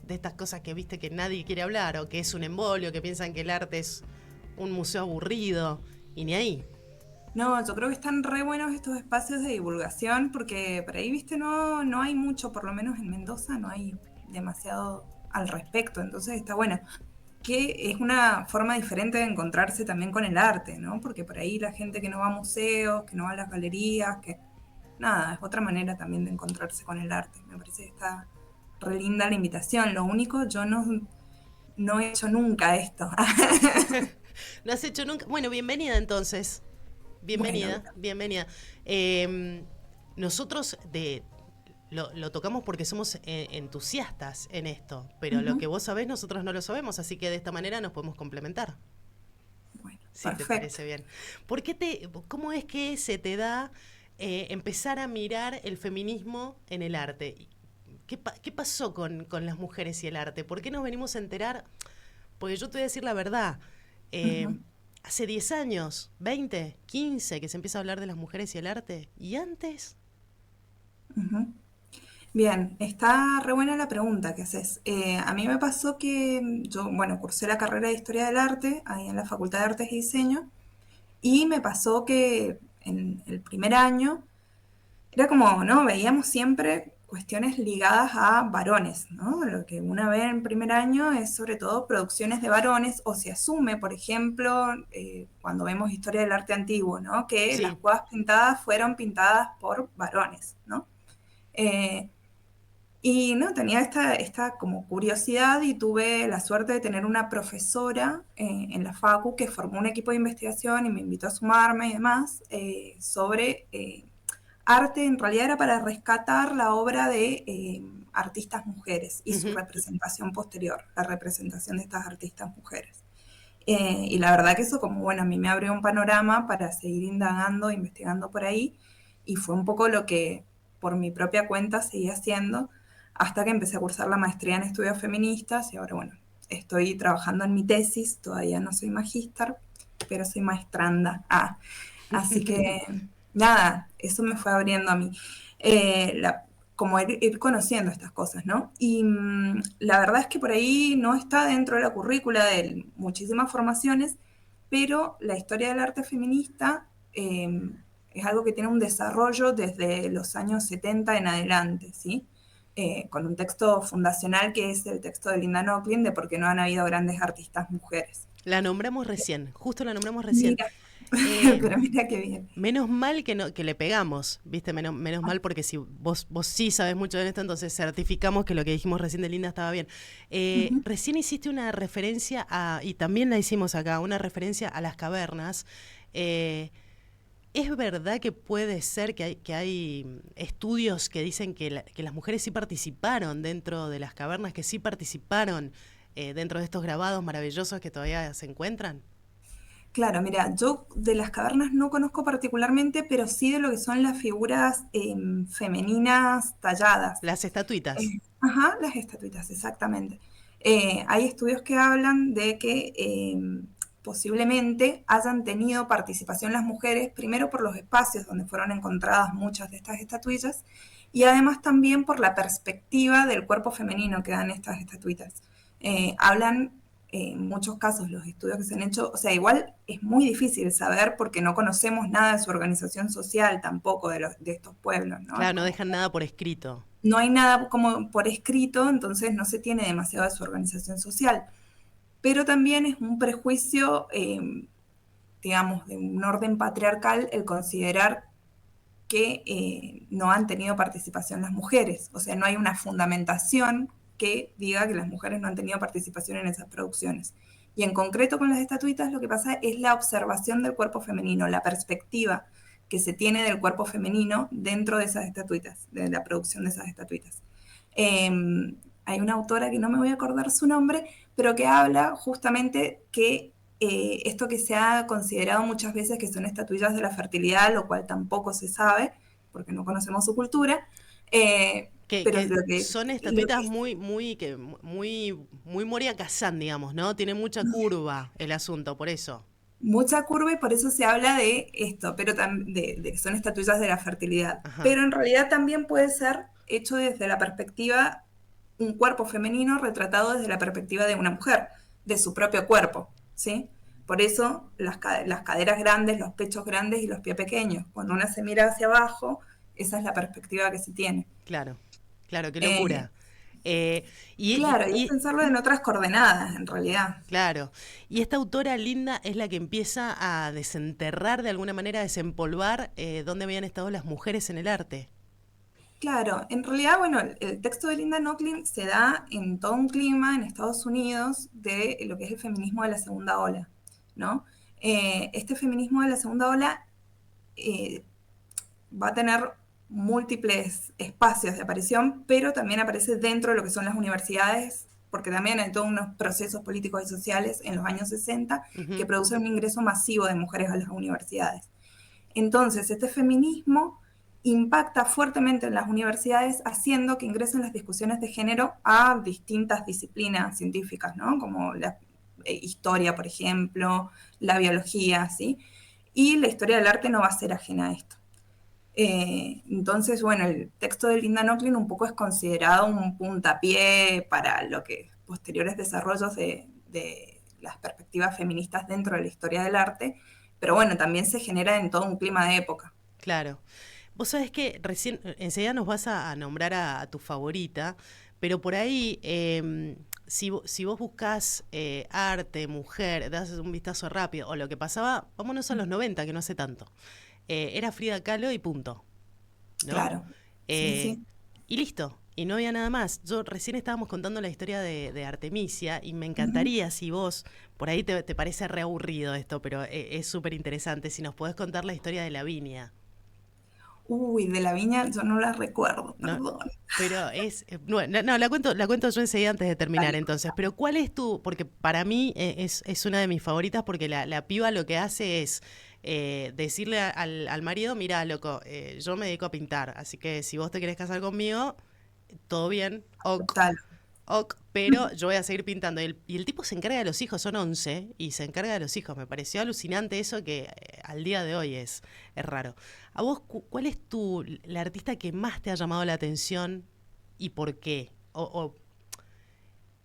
estas cosas que viste que nadie quiere hablar, o que es un embolio, que piensan que el arte es un museo aburrido, y ni ahí. No, yo creo que están re buenos estos espacios de divulgación, porque por ahí, viste, no hay mucho, por lo menos en Mendoza no hay demasiado al respecto, entonces está bueno. Que es una forma diferente de encontrarse también con el arte, ¿no? Porque por ahí la gente que no va a museos, que no va a las galerías, que nada, es otra manera también de encontrarse con el arte. Me parece que está re linda la invitación. Lo único, yo no he hecho nunca esto. ¿No has hecho nunca? Bueno, bienvenida entonces. Bienvenida, bueno. Bienvenida. Nosotros lo tocamos porque somos entusiastas en esto, pero lo que vos sabés nosotros no lo sabemos, así que de esta manera nos podemos complementar. Bueno, si te parece bien. ¿Cómo es que se te da empezar a mirar el feminismo en el arte. ¿Qué pasó con las mujeres y el arte? ¿Por qué nos venimos a enterar? Porque yo te voy a decir la verdad. Hace 10 años, 20, 15, que se empieza a hablar de las mujeres y el arte. ¿Y antes? Bien, está re buena la pregunta que haces. A mí me pasó que yo, bueno, cursé la carrera de Historia del Arte, ahí en la Facultad de Artes y Diseño, y me pasó que en el primer año era como, ¿no? Veíamos siempre cuestiones ligadas a varones, ¿no? Lo que uno ve en primer año es sobre todo producciones de varones, o se asume, por ejemplo, cuando vemos Historia del Arte antiguo, ¿no? Que Sí. las cuevas pintadas fueron pintadas por varones, ¿no? Y no, tenía esta como curiosidad y tuve la suerte de tener una profesora en la Facu que formó un equipo de investigación y me invitó a sumarme y demás sobre arte. En realidad era para rescatar la obra de artistas mujeres y su representación posterior, la representación de estas artistas mujeres. Y la verdad que eso como, bueno, a mí me abrió un panorama para seguir indagando, investigando por ahí, y fue un poco lo que por mi propia cuenta seguí haciendo hasta que empecé a cursar la maestría en estudios feministas y ahora, bueno, estoy trabajando en mi tesis, todavía no soy magíster, pero soy maestranda. Así que, nada, eso me fue abriendo a mí, como ir conociendo estas cosas, ¿no? Y la verdad es que por ahí no está dentro de la currícula de muchísimas formaciones, pero la historia del arte feminista es algo que tiene un desarrollo desde los años 70 en adelante, ¿sí? Con un texto fundacional que es el texto de Linda Nochlin de por qué no han habido grandes artistas mujeres. La nombramos recién, justo la nombramos recién. Mira, pero mira qué bien. Menos mal que le pegamos, ¿viste? Menos mal porque si vos sí sabes mucho de esto, entonces certificamos que lo que dijimos recién de Linda estaba bien. Recién hiciste una referencia y también la hicimos acá, una referencia a las cavernas. ¿Es verdad que puede ser que hay estudios que dicen que las mujeres sí participaron dentro de las cavernas, que sí participaron dentro de estos grabados maravillosos que todavía se encuentran? Claro, mira, yo de las cavernas no conozco particularmente, pero sí de lo que son las figuras femeninas talladas. Las estatuitas. Ajá, las estatuitas, exactamente. Hay estudios que hablan de que posiblemente hayan tenido participación las mujeres, primero por los espacios donde fueron encontradas muchas de estas estatuillas, y además también por la perspectiva del cuerpo femenino que dan estas estatuitas. Hablan en muchos casos los estudios que se han hecho, o sea, igual es muy difícil saber porque no conocemos nada de su organización social tampoco de estos pueblos, ¿no? Claro, no dejan nada por escrito. No hay nada como por escrito, entonces no se tiene demasiado de su organización social. Pero también es un prejuicio, digamos, de un orden patriarcal el considerar que no han tenido participación las mujeres. O sea, no hay una fundamentación que diga que las mujeres no han tenido participación en esas producciones. Y en concreto con las estatuitas lo que pasa es la observación del cuerpo femenino, la perspectiva que se tiene del cuerpo femenino dentro de esas estatuitas, de la producción de esas estatuitas. Hay una autora que no me voy a acordar su nombre, pero que habla justamente que esto que se ha considerado muchas veces que son estatuillas de la fertilidad, lo cual tampoco se sabe, porque no conocemos su cultura, pero son estatuitas muy Moria Kazan, digamos, ¿no? Tiene mucha curva el asunto, por eso. Mucha curva y por eso se habla de esto, pero de que son estatuillas de la fertilidad. Ajá. Pero en realidad también puede ser hecho desde la perspectiva, un cuerpo femenino retratado desde la perspectiva de una mujer, de su propio cuerpo, ¿sí? Por eso las caderas grandes, los pechos grandes y los pies pequeños. Cuando una se mira hacia abajo, esa es la perspectiva que se tiene. Claro, qué locura. Claro, y pensarlo en otras coordenadas, en realidad. Claro. Y esta autora Linda es la que empieza a desenterrar, de alguna manera, a desempolvar dónde habían estado las mujeres en el arte. Claro, en realidad, bueno, el texto de Linda Nochlin se da en todo un clima en Estados Unidos de lo que es el feminismo de la segunda ola, ¿no? Este feminismo de la segunda ola va a tener múltiples espacios de aparición, pero también aparece dentro de lo que son las universidades, porque también hay todos unos procesos políticos y sociales en los años 60 que producen un ingreso masivo de mujeres a las universidades. Entonces, este feminismo impacta fuertemente en las universidades, haciendo que ingresen las discusiones de género a distintas disciplinas científicas, ¿no? Como la historia, por ejemplo, la biología, ¿sí? Y la historia del arte no va a ser ajena a esto. Entonces, bueno, el texto de Linda Nochlin un poco es considerado un puntapié para lo que posteriores desarrollos de las perspectivas feministas dentro de la historia del arte, pero bueno, también se genera en todo un clima de época. Claro. Vos sabés que recién, enseguida nos vas a nombrar a tu favorita, pero por ahí, si vos buscás arte, mujer, das un vistazo rápido, o lo que pasaba, vámonos a los 90, que no hace tanto. Era Frida Kahlo y punto, ¿no? Claro. Sí. Y listo, y no había nada más. Yo recién estábamos contando la historia de Artemisia, y me encantaría si vos, por ahí te parece reaburrido esto, pero es súper interesante, si nos podés contar la historia de Lavinia. Uy, de Lavinia yo no la recuerdo, perdón. No, pero no, la cuento yo enseguida antes de terminar. Dale. Entonces, pero ¿cuál es porque para mí es una de mis favoritas, porque la piba lo que hace es decirle al marido, mira, loco, yo me dedico a pintar, así que si vos te querés casar conmigo, todo bien, pero yo voy a seguir pintando. Y el tipo se encarga de los hijos, son 11, y se encarga de los hijos. Me pareció alucinante eso, que al día de hoy es raro. ¿A vos cuál es la artista que más te ha llamado la atención y por qué? O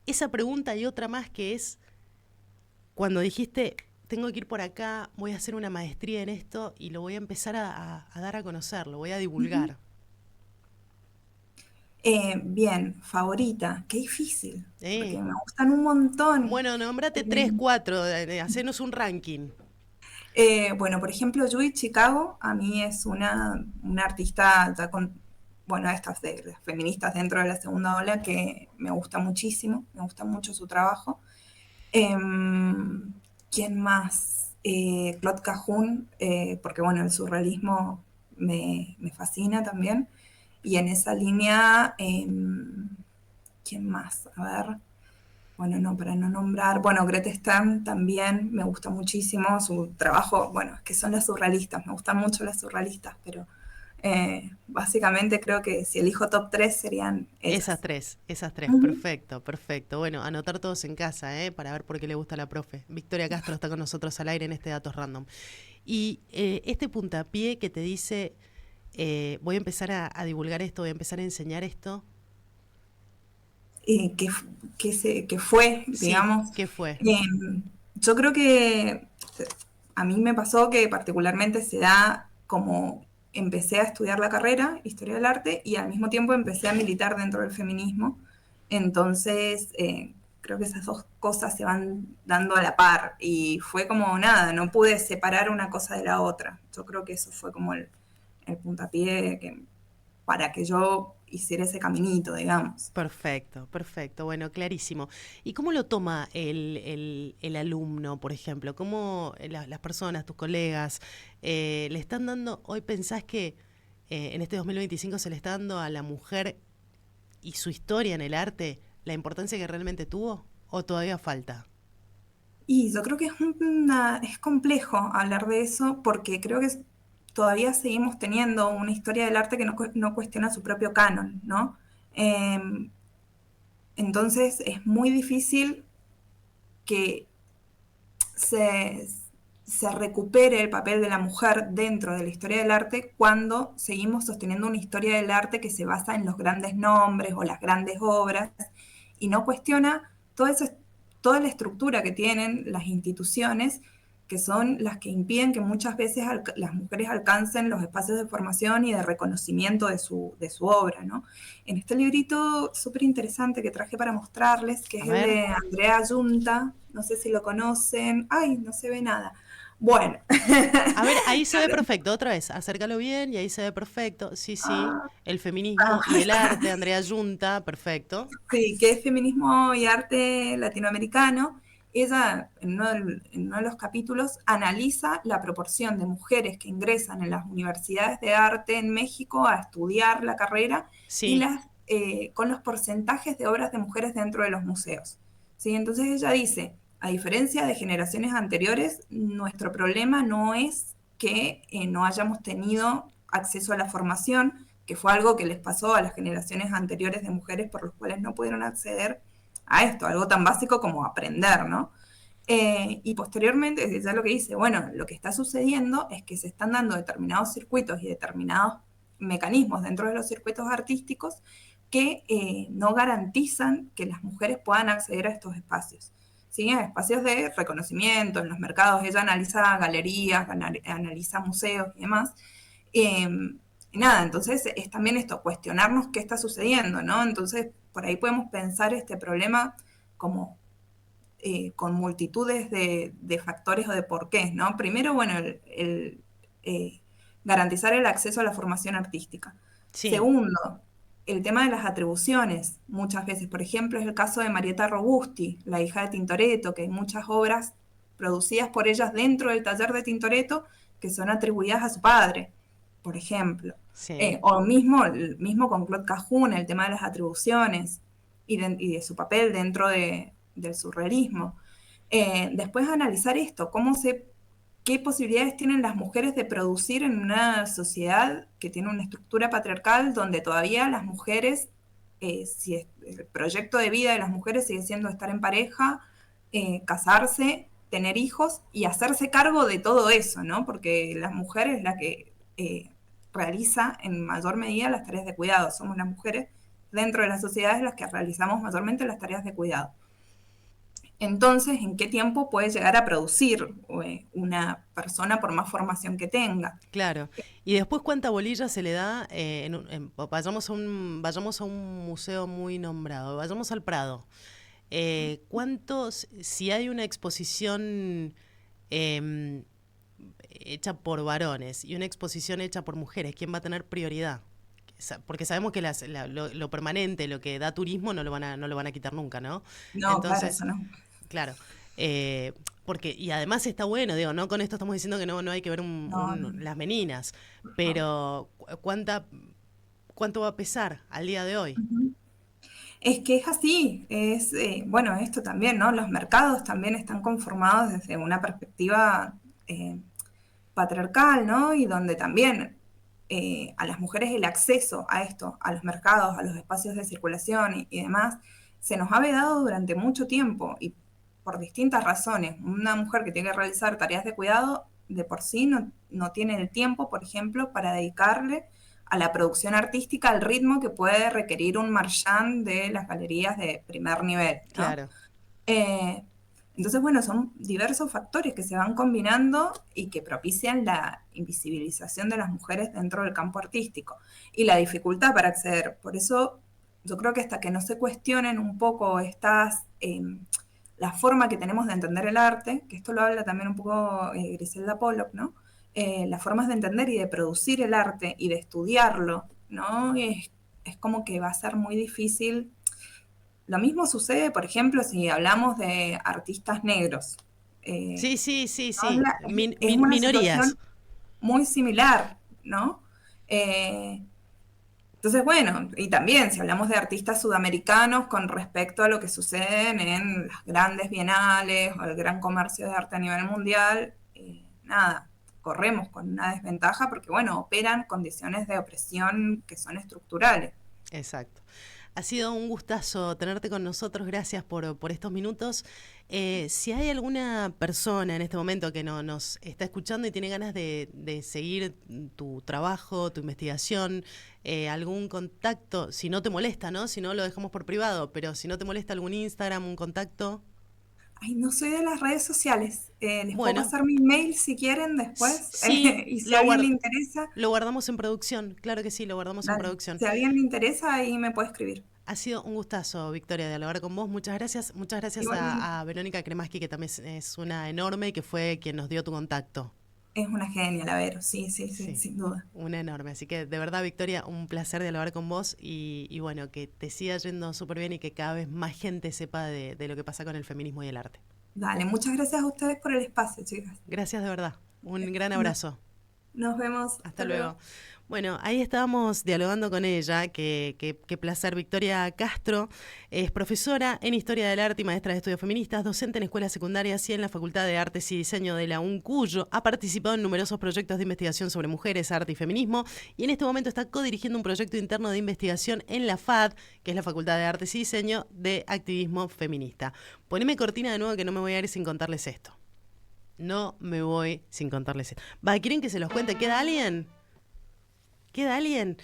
esa pregunta, y otra más, que es cuando dijiste, tengo que ir por acá, voy a hacer una maestría en esto y lo voy a empezar a dar a conocer, lo voy a divulgar. Bien, favorita, qué difícil, porque me gustan un montón. Bueno, nómbrate 3, 4, hacenos un ranking. Bueno, por ejemplo, Yui Chicago, a mí es una artista ya con, bueno, estas de las feministas dentro de la segunda ola, que me gusta muchísimo, me gusta mucho su trabajo. ¿Quién más? Claude Cajun, porque bueno, el surrealismo me fascina también. Y en esa línea, ¿quién más? A ver, bueno, no, para no nombrar, bueno, Grete Stern también me gusta muchísimo su trabajo, bueno, es que son las surrealistas, me gustan mucho las surrealistas, pero básicamente creo que si elijo top 3 serían esas tres, perfecto. Bueno, anotar todos en casa, para ver por qué le gusta a la profe. Victoria Castro está con nosotros al aire en este Datos Random. Y este puntapié que te dice, voy a empezar a divulgar esto, voy a empezar a enseñar esto. Que fue, digamos. Sí, ¿qué fue? Yo creo que a mí me pasó que particularmente se da como empecé a estudiar la carrera, Historia del Arte, y al mismo tiempo empecé a militar dentro del feminismo. Entonces, creo que esas dos cosas se van dando a la par. Y fue como nada, no pude separar una cosa de la otra. Yo creo que eso fue como el puntapié para que yo hiciera ese caminito, digamos. Perfecto, bueno, clarísimo. ¿Y cómo lo toma el alumno, por ejemplo? ¿Cómo las personas, tus colegas, le están dando, hoy pensás que en este 2025 se le está dando a la mujer y su historia en el arte la importancia que realmente tuvo, o todavía falta? Y yo creo que es complejo hablar de eso, porque creo que todavía seguimos teniendo una historia del arte que no cuestiona su propio canon, ¿no? Entonces es muy difícil que se recupere el papel de la mujer dentro de la historia del arte cuando seguimos sosteniendo una historia del arte que se basa en los grandes nombres o las grandes obras y no cuestiona toda la estructura que tienen las instituciones, que son las que impiden que muchas veces las mujeres alcancen los espacios de formación y de reconocimiento de su obra, ¿no? En este librito súper interesante que traje para mostrarles, que es el de Andrea Ayunta, no sé si lo conocen, ¡ay, no se ve nada! Bueno. A ver, ahí se ve perfecto, otra vez, acércalo bien y ahí se ve perfecto, sí, el feminismo y el arte, Andrea Ayunta, perfecto. Sí, que es feminismo y arte latinoamericano. Ella, en uno de los capítulos, analiza la proporción de mujeres que ingresan en las universidades de arte en México a estudiar la carrera y con los porcentajes de obras de mujeres dentro de los museos. ¿Sí? Entonces ella dice, a diferencia de generaciones anteriores, nuestro problema no es que no hayamos tenido acceso a la formación, que fue algo que les pasó a las generaciones anteriores de mujeres por los cuales no pudieron acceder a esto, algo tan básico como aprender, ¿no? Y posteriormente, ya lo que dice, bueno, lo que está sucediendo es que se están dando determinados circuitos y determinados mecanismos dentro de los circuitos artísticos que no garantizan que las mujeres puedan acceder a estos espacios. ¿Sí? Espacios de reconocimiento en los mercados. Ella analiza galerías, analiza museos y demás. Y nada, entonces es también esto, cuestionarnos qué está sucediendo, ¿no? Entonces, por ahí podemos pensar este problema como con multitudes de factores o de porqués, ¿no? Primero, bueno, garantizar el acceso a la formación artística. Sí. Segundo, el tema de las atribuciones. Muchas veces, por ejemplo, es el caso de Marietta Robusti, la hija de Tintoretto, que hay muchas obras producidas por ellas dentro del taller de Tintoretto que son atribuidas a su padre, por ejemplo. Sí. O mismo con Claude Cajun, el tema de las atribuciones y de su papel dentro del surrealismo. Después analizar esto, qué posibilidades tienen las mujeres de producir en una sociedad que tiene una estructura patriarcal donde todavía las mujeres, si el proyecto de vida de las mujeres sigue siendo estar en pareja, casarse, tener hijos y hacerse cargo de todo eso, ¿no? Porque la mujer es la que realiza en mayor medida las tareas de cuidado. Somos las mujeres dentro de las sociedades las que realizamos mayormente las tareas de cuidado. Entonces, ¿en qué tiempo puede llegar a producir una persona por más formación que tenga? Claro. Y después, ¿cuánta bolilla se le da? Vayamos a un museo muy nombrado, vayamos al Prado. Si hay una exposición hecha por varones y una exposición hecha por mujeres, ¿quién va a tener prioridad? Porque sabemos que lo permanente, lo que da turismo, no lo van a quitar nunca, ¿no? No, entonces, claro, eso no. Claro. Y además está bueno, digo, no con esto estamos diciendo que no hay que ver las meninas, pero ¿cuánto va a pesar al día de hoy? Es que es así, bueno, esto también, ¿no? Los mercados también están conformados desde una perspectiva patriarcal, ¿no? Y donde también a las mujeres el acceso a esto, a los mercados, a los espacios de circulación y demás, se nos ha vedado durante mucho tiempo y por distintas razones. Una mujer que tiene que realizar tareas de cuidado de por sí no tiene el tiempo, por ejemplo, para dedicarle a la producción artística al ritmo que puede requerir un marchand de las galerías de primer nivel, ¿no? Claro. Entonces, bueno, son diversos factores que se van combinando y que propician la invisibilización de las mujeres dentro del campo artístico y la dificultad para acceder. Por eso yo creo que hasta que no se cuestionen un poco la forma que tenemos de entender el arte, que esto lo habla también un poco Griselda Pollock, ¿no? Las formas de entender y de producir el arte y de estudiarlo, ¿no? Es como que va a ser muy difícil. Lo mismo sucede, por ejemplo, si hablamos de artistas negros. Sí. ¿No? Minorías. Muy similar, ¿no? Entonces, bueno, y también si hablamos de artistas sudamericanos con respecto a lo que sucede en las grandes bienales o el gran comercio de arte a nivel mundial, corremos con una desventaja porque, bueno, operan condiciones de opresión que son estructurales. Exacto. Ha sido un gustazo tenerte con nosotros, gracias por estos minutos. Si hay alguna persona en este momento que nos está escuchando y tiene ganas de seguir tu trabajo, tu investigación, algún contacto, si no te molesta, ¿no? Si no, lo dejamos por privado, pero si no te molesta algún Instagram, un contacto. Ay, no soy de las redes sociales. Les puedo pasar mi mail si quieren después. Sí, y si a alguien le interesa. Lo guardamos en producción, claro que sí, lo guardamos en producción. Si a alguien le interesa, ahí me puede escribir. Ha sido un gustazo, Victoria, dialogar con vos. Muchas gracias a Verónica Kremaski, que también es una enorme y que fue quien nos dio tu contacto. Es una genia, la Vero, sí, sin duda. Una enorme, así que de verdad, Victoria, un placer dialogar con vos y bueno, que te siga yendo súper bien y que cada vez más gente sepa de lo que pasa con el feminismo y el arte. Dale, muchas gracias a ustedes por el espacio, chicas. Gracias de verdad, un gran abrazo. Nos vemos. Hasta luego. Bueno, ahí estábamos dialogando con ella, qué placer. Victoria Castro es profesora en Historia del Arte y maestra de Estudios Feministas, docente en escuelas secundarias y en la Facultad de Artes y Diseño de la UNCUYO. Ha participado en numerosos proyectos de investigación sobre mujeres, arte y feminismo, y en este momento está codirigiendo un proyecto interno de investigación en la FAD, que es la Facultad de Artes y Diseño de Activismo Feminista. Poneme cortina de nuevo, que no me voy a ir sin contarles esto. No me voy sin contarles esto. ¿Quieren que se los cuente? ¿Queda alguien? ¿Queda alguien?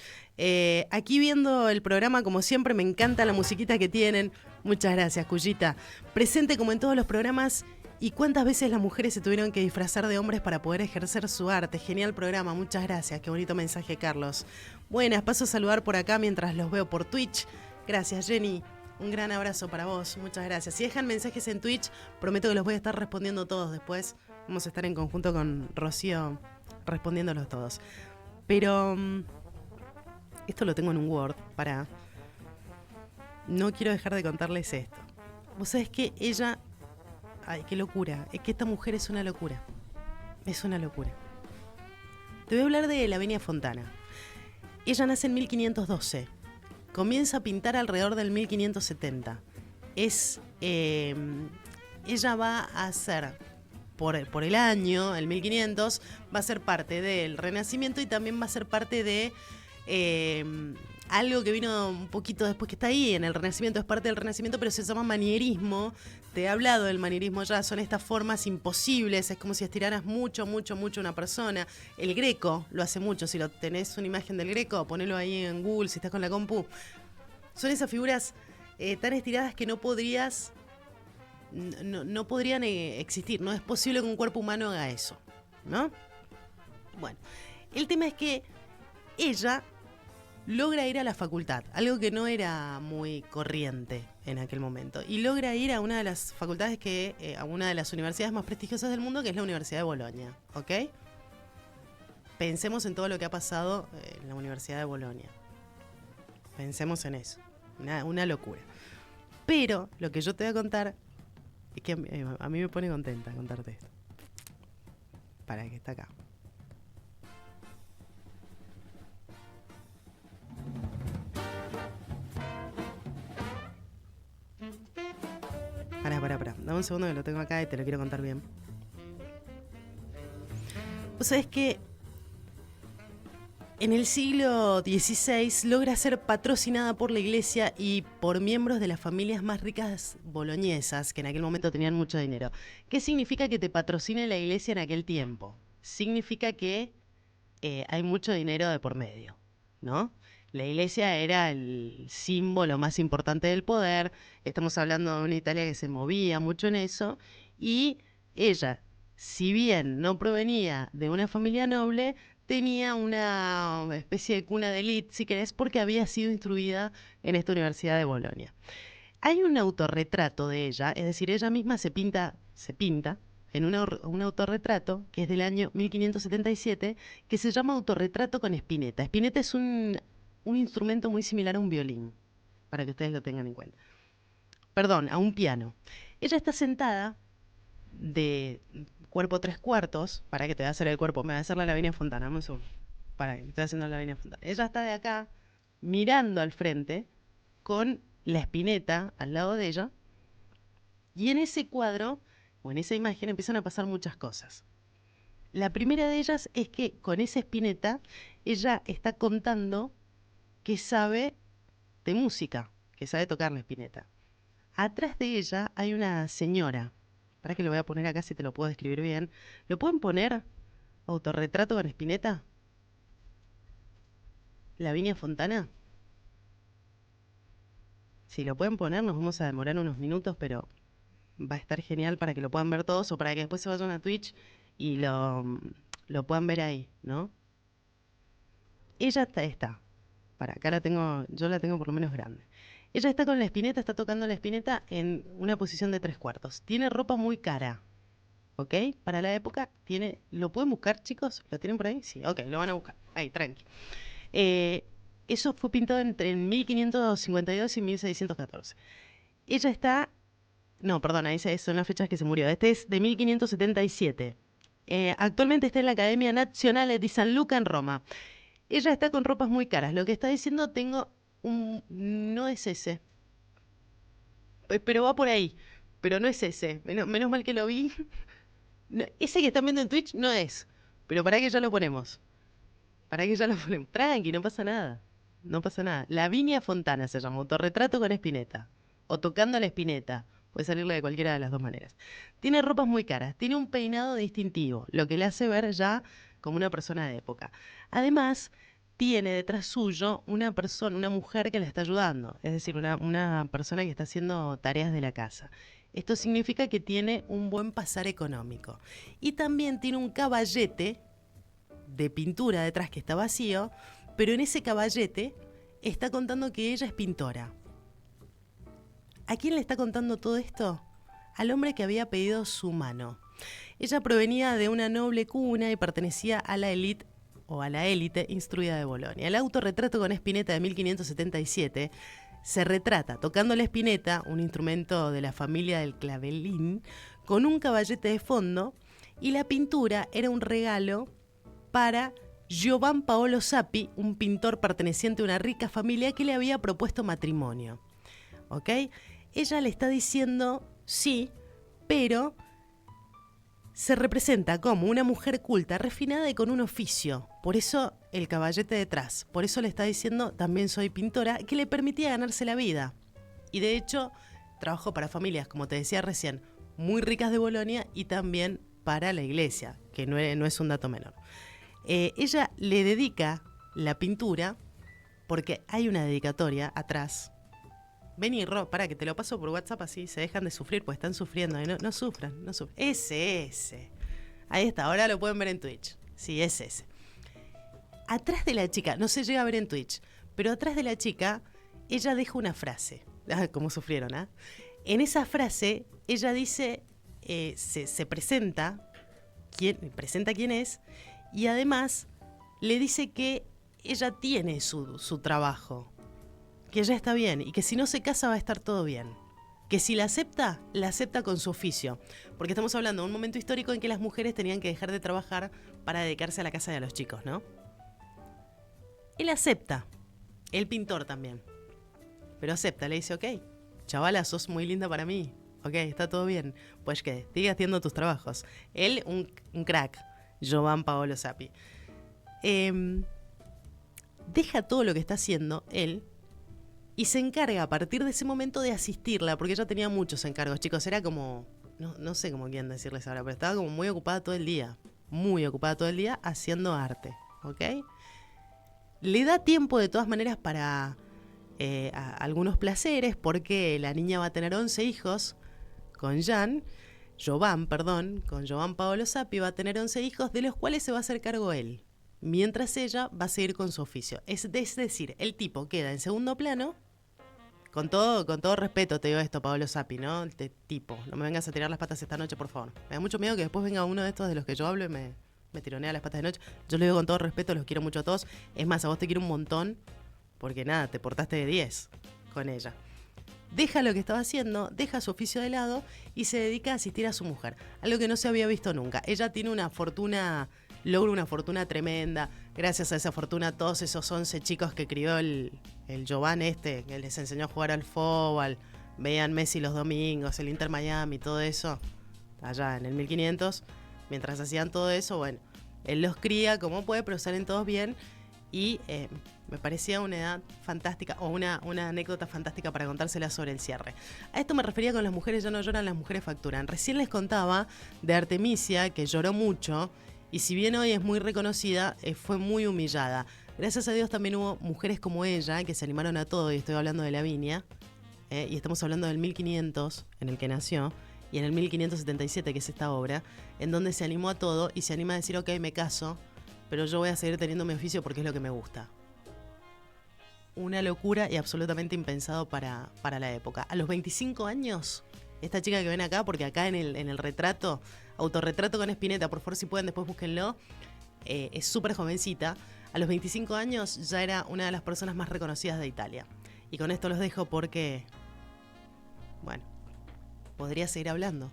Aquí viendo el programa, como siempre, me encanta la musiquita que tienen. Muchas gracias, Cuyita. Presente como en todos los programas. ¿Y cuántas veces las mujeres se tuvieron que disfrazar de hombres para poder ejercer su arte? Genial programa, muchas gracias. Qué bonito mensaje, Carlos. Buenas, paso a saludar por acá mientras los veo por Twitch. Gracias, Jenny. Un gran abrazo para vos, muchas gracias. Si dejan mensajes en Twitch, prometo que los voy a estar respondiendo todos después. Vamos a estar en conjunto con Rocío respondiéndolos todos. Pero esto lo tengo en un Word para... No quiero dejar de contarles esto. Vos sabés que ella... Ay, qué locura. Es que esta mujer es una locura. Es una locura. Te voy a hablar de Lavinia Fontana. Ella nace en 1512. Comienza a pintar alrededor del 1570. Ella va a ser... Por el año, el 1500, va a ser parte del Renacimiento y también va a ser parte de algo que vino un poquito después, que está ahí en el Renacimiento, es parte del Renacimiento, pero se llama manierismo. Te he hablado del manierismo ya, son estas formas imposibles, es como si estiraras mucho una persona. El Greco lo hace mucho, si lo tenés una imagen del Greco, ponelo ahí en Google si estás con la compu. Son esas figuras tan estiradas que no podrían existir. No es posible que un cuerpo humano haga eso, ¿no? Bueno, el tema es que ella logra ir a la facultad, algo que no era muy corriente en aquel momento, y logra ir a una de las facultades a una de las universidades más prestigiosas del mundo, que es la Universidad de Bolonia, ¿ok? Pensemos en todo lo que ha pasado en la Universidad de Bolonia. Pensemos en eso. Una locura. Pero lo que yo te voy a contar es que a mí me pone contenta contarte esto. Para que está acá. Pará. Dame un segundo que lo tengo acá y te lo quiero contar bien. Vos sabés que en el siglo XVI logra ser patrocinada por la iglesia y por miembros de las familias más ricas boloñesas, que en aquel momento tenían mucho dinero. ¿Qué significa que te patrocine la iglesia en aquel tiempo? Significa que hay mucho dinero de por medio, ¿no? La iglesia era el símbolo más importante del poder. Estamos hablando de una Italia que se movía mucho en eso. Y ella, si bien no provenía de una familia noble, tenía una especie de cuna de élite, si querés, porque había sido instruida en esta Universidad de Bolonia. Hay un autorretrato de ella, es decir, ella misma se pinta en un autorretrato que es del año 1577, que se llama Autorretrato con Spinetta. Spinetta es un instrumento muy similar a un violín, para que ustedes lo tengan en cuenta. Perdón, a un piano. Ella está sentada de cuerpo 3/4, para que te va a hacer el cuerpo, me va a hacer la Lavinia Fontana, dame un segundo. Para que estoy haciendo la Lavinia Fontana. Ella está de acá, mirando al frente, con la Spinetta al lado de ella, y en ese cuadro, o en esa imagen, empiezan a pasar muchas cosas. La primera de ellas es que con esa Spinetta, ella está contando que sabe de música, que sabe tocar la Spinetta. Atrás de ella hay una señora. Para que lo voy a poner acá si te lo puedo describir bien. ¿Lo pueden poner? Autorretrato con Spinetta. Lavinia Fontana. Si lo pueden poner, nos vamos a demorar unos minutos, pero va a estar genial para que lo puedan ver todos o para que después se vayan a Twitch y lo puedan ver ahí, ¿no? Ella está. Para acá yo la tengo por lo menos grande. Ella está con la Spinetta, está tocando la Spinetta en una posición de 3/4. Tiene ropa muy cara, ¿ok? Para la época tiene... ¿Lo pueden buscar, chicos? ¿Lo tienen por ahí? Sí, ok, lo van a buscar. Ahí, tranqui. Eso fue pintado entre 1552 y 1614. Ella está... No, perdona, esas son las fechas que se murió. Este es de 1577. Actualmente está en la Academia Nazionale di San Luca en Roma. Ella está con ropas muy caras. Lo que está diciendo, tengo un... No es ese. Pero va por ahí. Pero no es ese. Menos mal que lo vi. No, ese que están viendo en Twitch no es. Pero para que ya lo ponemos. Tranqui, no pasa nada. No pasa nada. Lavinia Fontana se llama. Autorretrato con Spinetta. O tocando a la Spinetta. Puede salirle de cualquiera de las dos maneras. Tiene ropas muy caras. Tiene un peinado distintivo. Lo que le hace ver ya como una persona de época. Además, tiene detrás suyo una mujer que le está ayudando. Es decir, una persona que está haciendo tareas de la casa. Esto significa que tiene un buen pasar económico. Y también tiene un caballete de pintura detrás que está vacío, pero en ese caballete está contando que ella es pintora. ¿A quién le está contando todo esto? Al hombre que había pedido su mano. Ella provenía de una noble cuna y pertenecía a la élite instruida de Bolonia. El autorretrato con Spinetta de 1577 se retrata tocando la Spinetta, un instrumento de la familia del clavelín, con un caballete de fondo, y la pintura era un regalo para Giovan Paolo Sappi, un pintor perteneciente a una rica familia que le había propuesto matrimonio. ¿Ok? Ella le está diciendo sí, pero se representa como una mujer culta, refinada y con un oficio. Por eso el caballete detrás. Por eso le está diciendo también soy pintora, que le permitía ganarse la vida. Y de hecho trabajó para familias, como te decía recién, muy ricas de Bolonia y también para la iglesia, que no es un dato menor. Ella le dedica la pintura porque hay una dedicatoria atrás. Vení, Ro, pará, que te lo paso por WhatsApp así se dejan de sufrir, pues están sufriendo. No sufran. Ese. Ahí está, ahora lo pueden ver en Twitch. Sí, es ese. Atrás de la chica, no se llega a ver en Twitch, pero atrás de la chica, ella deja una frase. Cómo sufrieron, ¿ah? En esa frase, ella dice, se presenta quién es, y además le dice que ella tiene su trabajo, que ella está bien y que si no se casa va a estar todo bien. Que si la acepta con su oficio. Porque estamos hablando de un momento histórico en que las mujeres tenían que dejar de trabajar para dedicarse a la casa y a los chicos, ¿no? Él acepta. El pintor también. Pero acepta, le dice, ok, chavala, sos muy linda para mí. Ok, está todo bien. Pues que sigue haciendo tus trabajos. Él, un crack. Giovan Paolo Sappi. Deja todo lo que está haciendo él y se encarga a partir de ese momento de asistirla, porque ella tenía muchos encargos, chicos, era como, no sé cómo quieren decirles ahora, pero estaba como muy ocupada todo el día haciendo arte, ¿ok? Le da tiempo de todas maneras para algunos placeres, porque la niña va a tener 11 hijos con Giovan Paolo Sappi, va a tener 11 hijos, de los cuales se va a hacer cargo él, mientras ella va a seguir con su oficio. Es decir, el tipo queda en segundo plano. Con todo respeto te digo esto, Paolo Sappi, ¿no? Tipo, no me vengas a tirar las patas esta noche, por favor. Me da mucho miedo que después venga uno de estos de los que yo hablo y me tironea las patas de noche. Yo le digo con todo respeto, los quiero mucho a todos. Es más, a vos te quiero un montón, porque nada, te portaste de 10 con ella. Deja lo que estaba haciendo, deja su oficio de lado y se dedica a asistir a su mujer. Algo que no se había visto nunca. Ella tiene logra una fortuna tremenda. Gracias a esa fortuna, todos esos 11 chicos que crió el Giovan que les enseñó a jugar al fútbol, veían Messi los domingos, el Inter Miami, todo eso, allá en el 1500, mientras hacían todo eso, bueno, él los cría como puede, pero salen todos bien. Y me parecía una edad fantástica, o una anécdota fantástica para contársela sobre el cierre. A esto me refería con las mujeres ya no lloran, las mujeres facturan. Recién les contaba de Artemisia, que lloró mucho, y si bien hoy es muy reconocida, fue muy humillada. Gracias a Dios también hubo mujeres como ella, que se animaron a todo, y estoy hablando de Lavinia, y estamos hablando del 1500, en el que nació, y en el 1577, que es esta obra, en donde se animó a todo, y se anima a decir, ok, me caso, pero yo voy a seguir teniendo mi oficio porque es lo que me gusta. Una locura y absolutamente impensado para la época. A los 25 años, esta chica que ven acá, porque acá en el retrato, autorretrato con Spinetta, por favor si pueden después búsquenlo, es súper jovencita. A los 25 años ya era una de las personas más reconocidas de Italia. Y con esto los dejo porque, bueno, podría seguir hablando,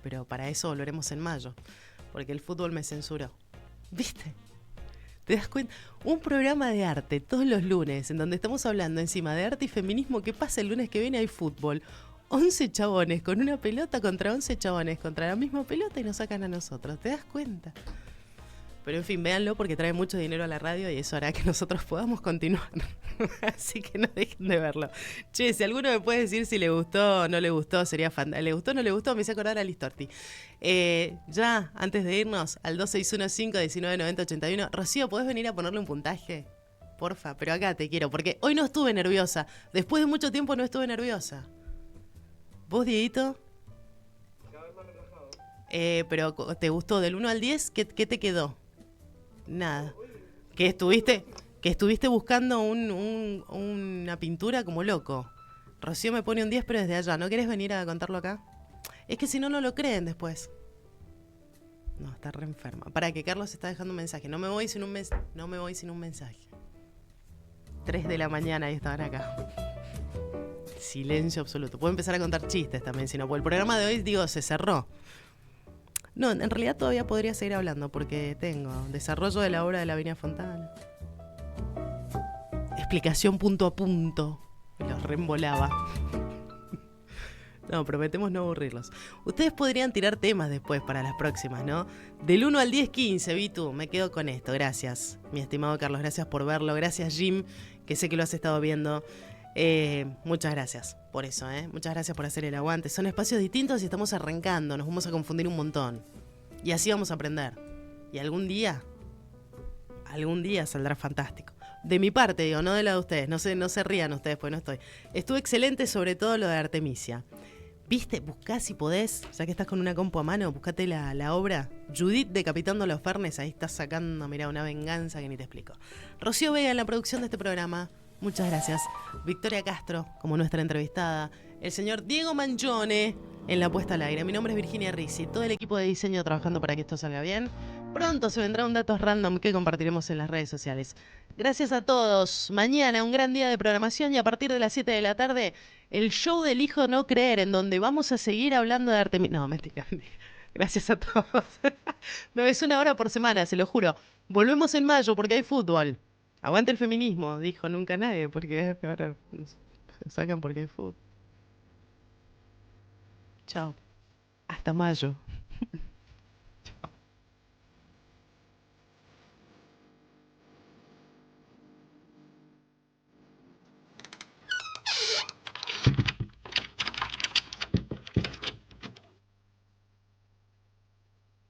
pero para eso volveremos en mayo. porque el fútbol me censuró. ¿Viste? ¿Te das cuenta? Un programa de arte todos los lunes, en donde estamos hablando encima de arte y feminismo. ¿Qué pasa el lunes que viene? Hay fútbol. 11 chabones con una pelota contra 11 chabones contra la misma pelota y nos sacan a nosotros. ¿Te das cuenta? Pero en fin, véanlo porque trae mucho dinero a la radio y eso hará que nosotros podamos continuar. Así que no dejen de verlo. Che, si alguno me puede decir si le gustó o no le gustó, sería fantástico. ¿Le gustó o no le gustó? Me hice acordar a Liz Torti. Ya, antes de irnos, al 2615-1990-81. Rocío, ¿podés venir a ponerle un puntaje? Porfa, pero acá te quiero, porque hoy no estuve nerviosa. Después de mucho tiempo no estuve nerviosa. ¿Vos, Dieguito? Cada vez más relajado. Pero ¿te gustó? Del 1 al 10, ¿qué te quedó? Nada. ¿Que estuviste buscando una pintura como loco? Rocío me pone un 10, pero desde allá. ¿No querés venir a contarlo acá? Es que si no, no lo creen después. No, está re enferma. Para que Carlos está dejando un mensaje. No me voy sin un mensaje. 3 de la mañana y estaban acá. Silencio absoluto. Puedo empezar a contar chistes también, si no. Porque el programa de hoy, digo, se cerró. No, en realidad todavía podría seguir hablando porque tengo desarrollo de la obra de la Avenida Fontana. Explicación punto a punto. Me los reembolaba. No, prometemos no aburrirlos. Ustedes podrían tirar temas después para las próximas, ¿no? Del 1 al 10, 15, Vitu. Me quedo con esto. Gracias, mi estimado Carlos. Gracias por verlo. Gracias, Jim, que sé que lo has estado viendo. Muchas gracias por eso, muchas gracias por hacer el aguante. Son espacios distintos y estamos arrancando, nos vamos a confundir un montón y así vamos a aprender y algún día saldrá fantástico. De mi parte, digo, no de la de ustedes, no se rían ustedes, pues no estoy. Estuvo excelente, sobre todo lo de Artemisia. ¿Viste? Buscá si podés, ya que estás con una compu a mano, buscate la obra Judith decapitando los Fernes, ahí estás sacando, mirá, una venganza que ni te explico. Rocío Vega en la producción de este programa. Muchas gracias. Victoria Castro, como nuestra entrevistada. El señor Diego Mangione en la puesta al aire. Mi nombre es Virginia Ricci. Todo el equipo de diseño trabajando para que esto salga bien. Pronto se vendrá un datos random que compartiremos en las redes sociales. Gracias a todos. Mañana un gran día de programación y a partir de las 7 de la tarde el show del hijo no creer, en donde vamos a seguir hablando de arte. No, mentira. Gracias a todos. No, es 1 hora por semana, se lo juro. Volvemos en mayo porque hay fútbol. Aguante el feminismo, dijo nunca nadie, porque ahora se sacan porque hay fútbol. Chao. Hasta mayo.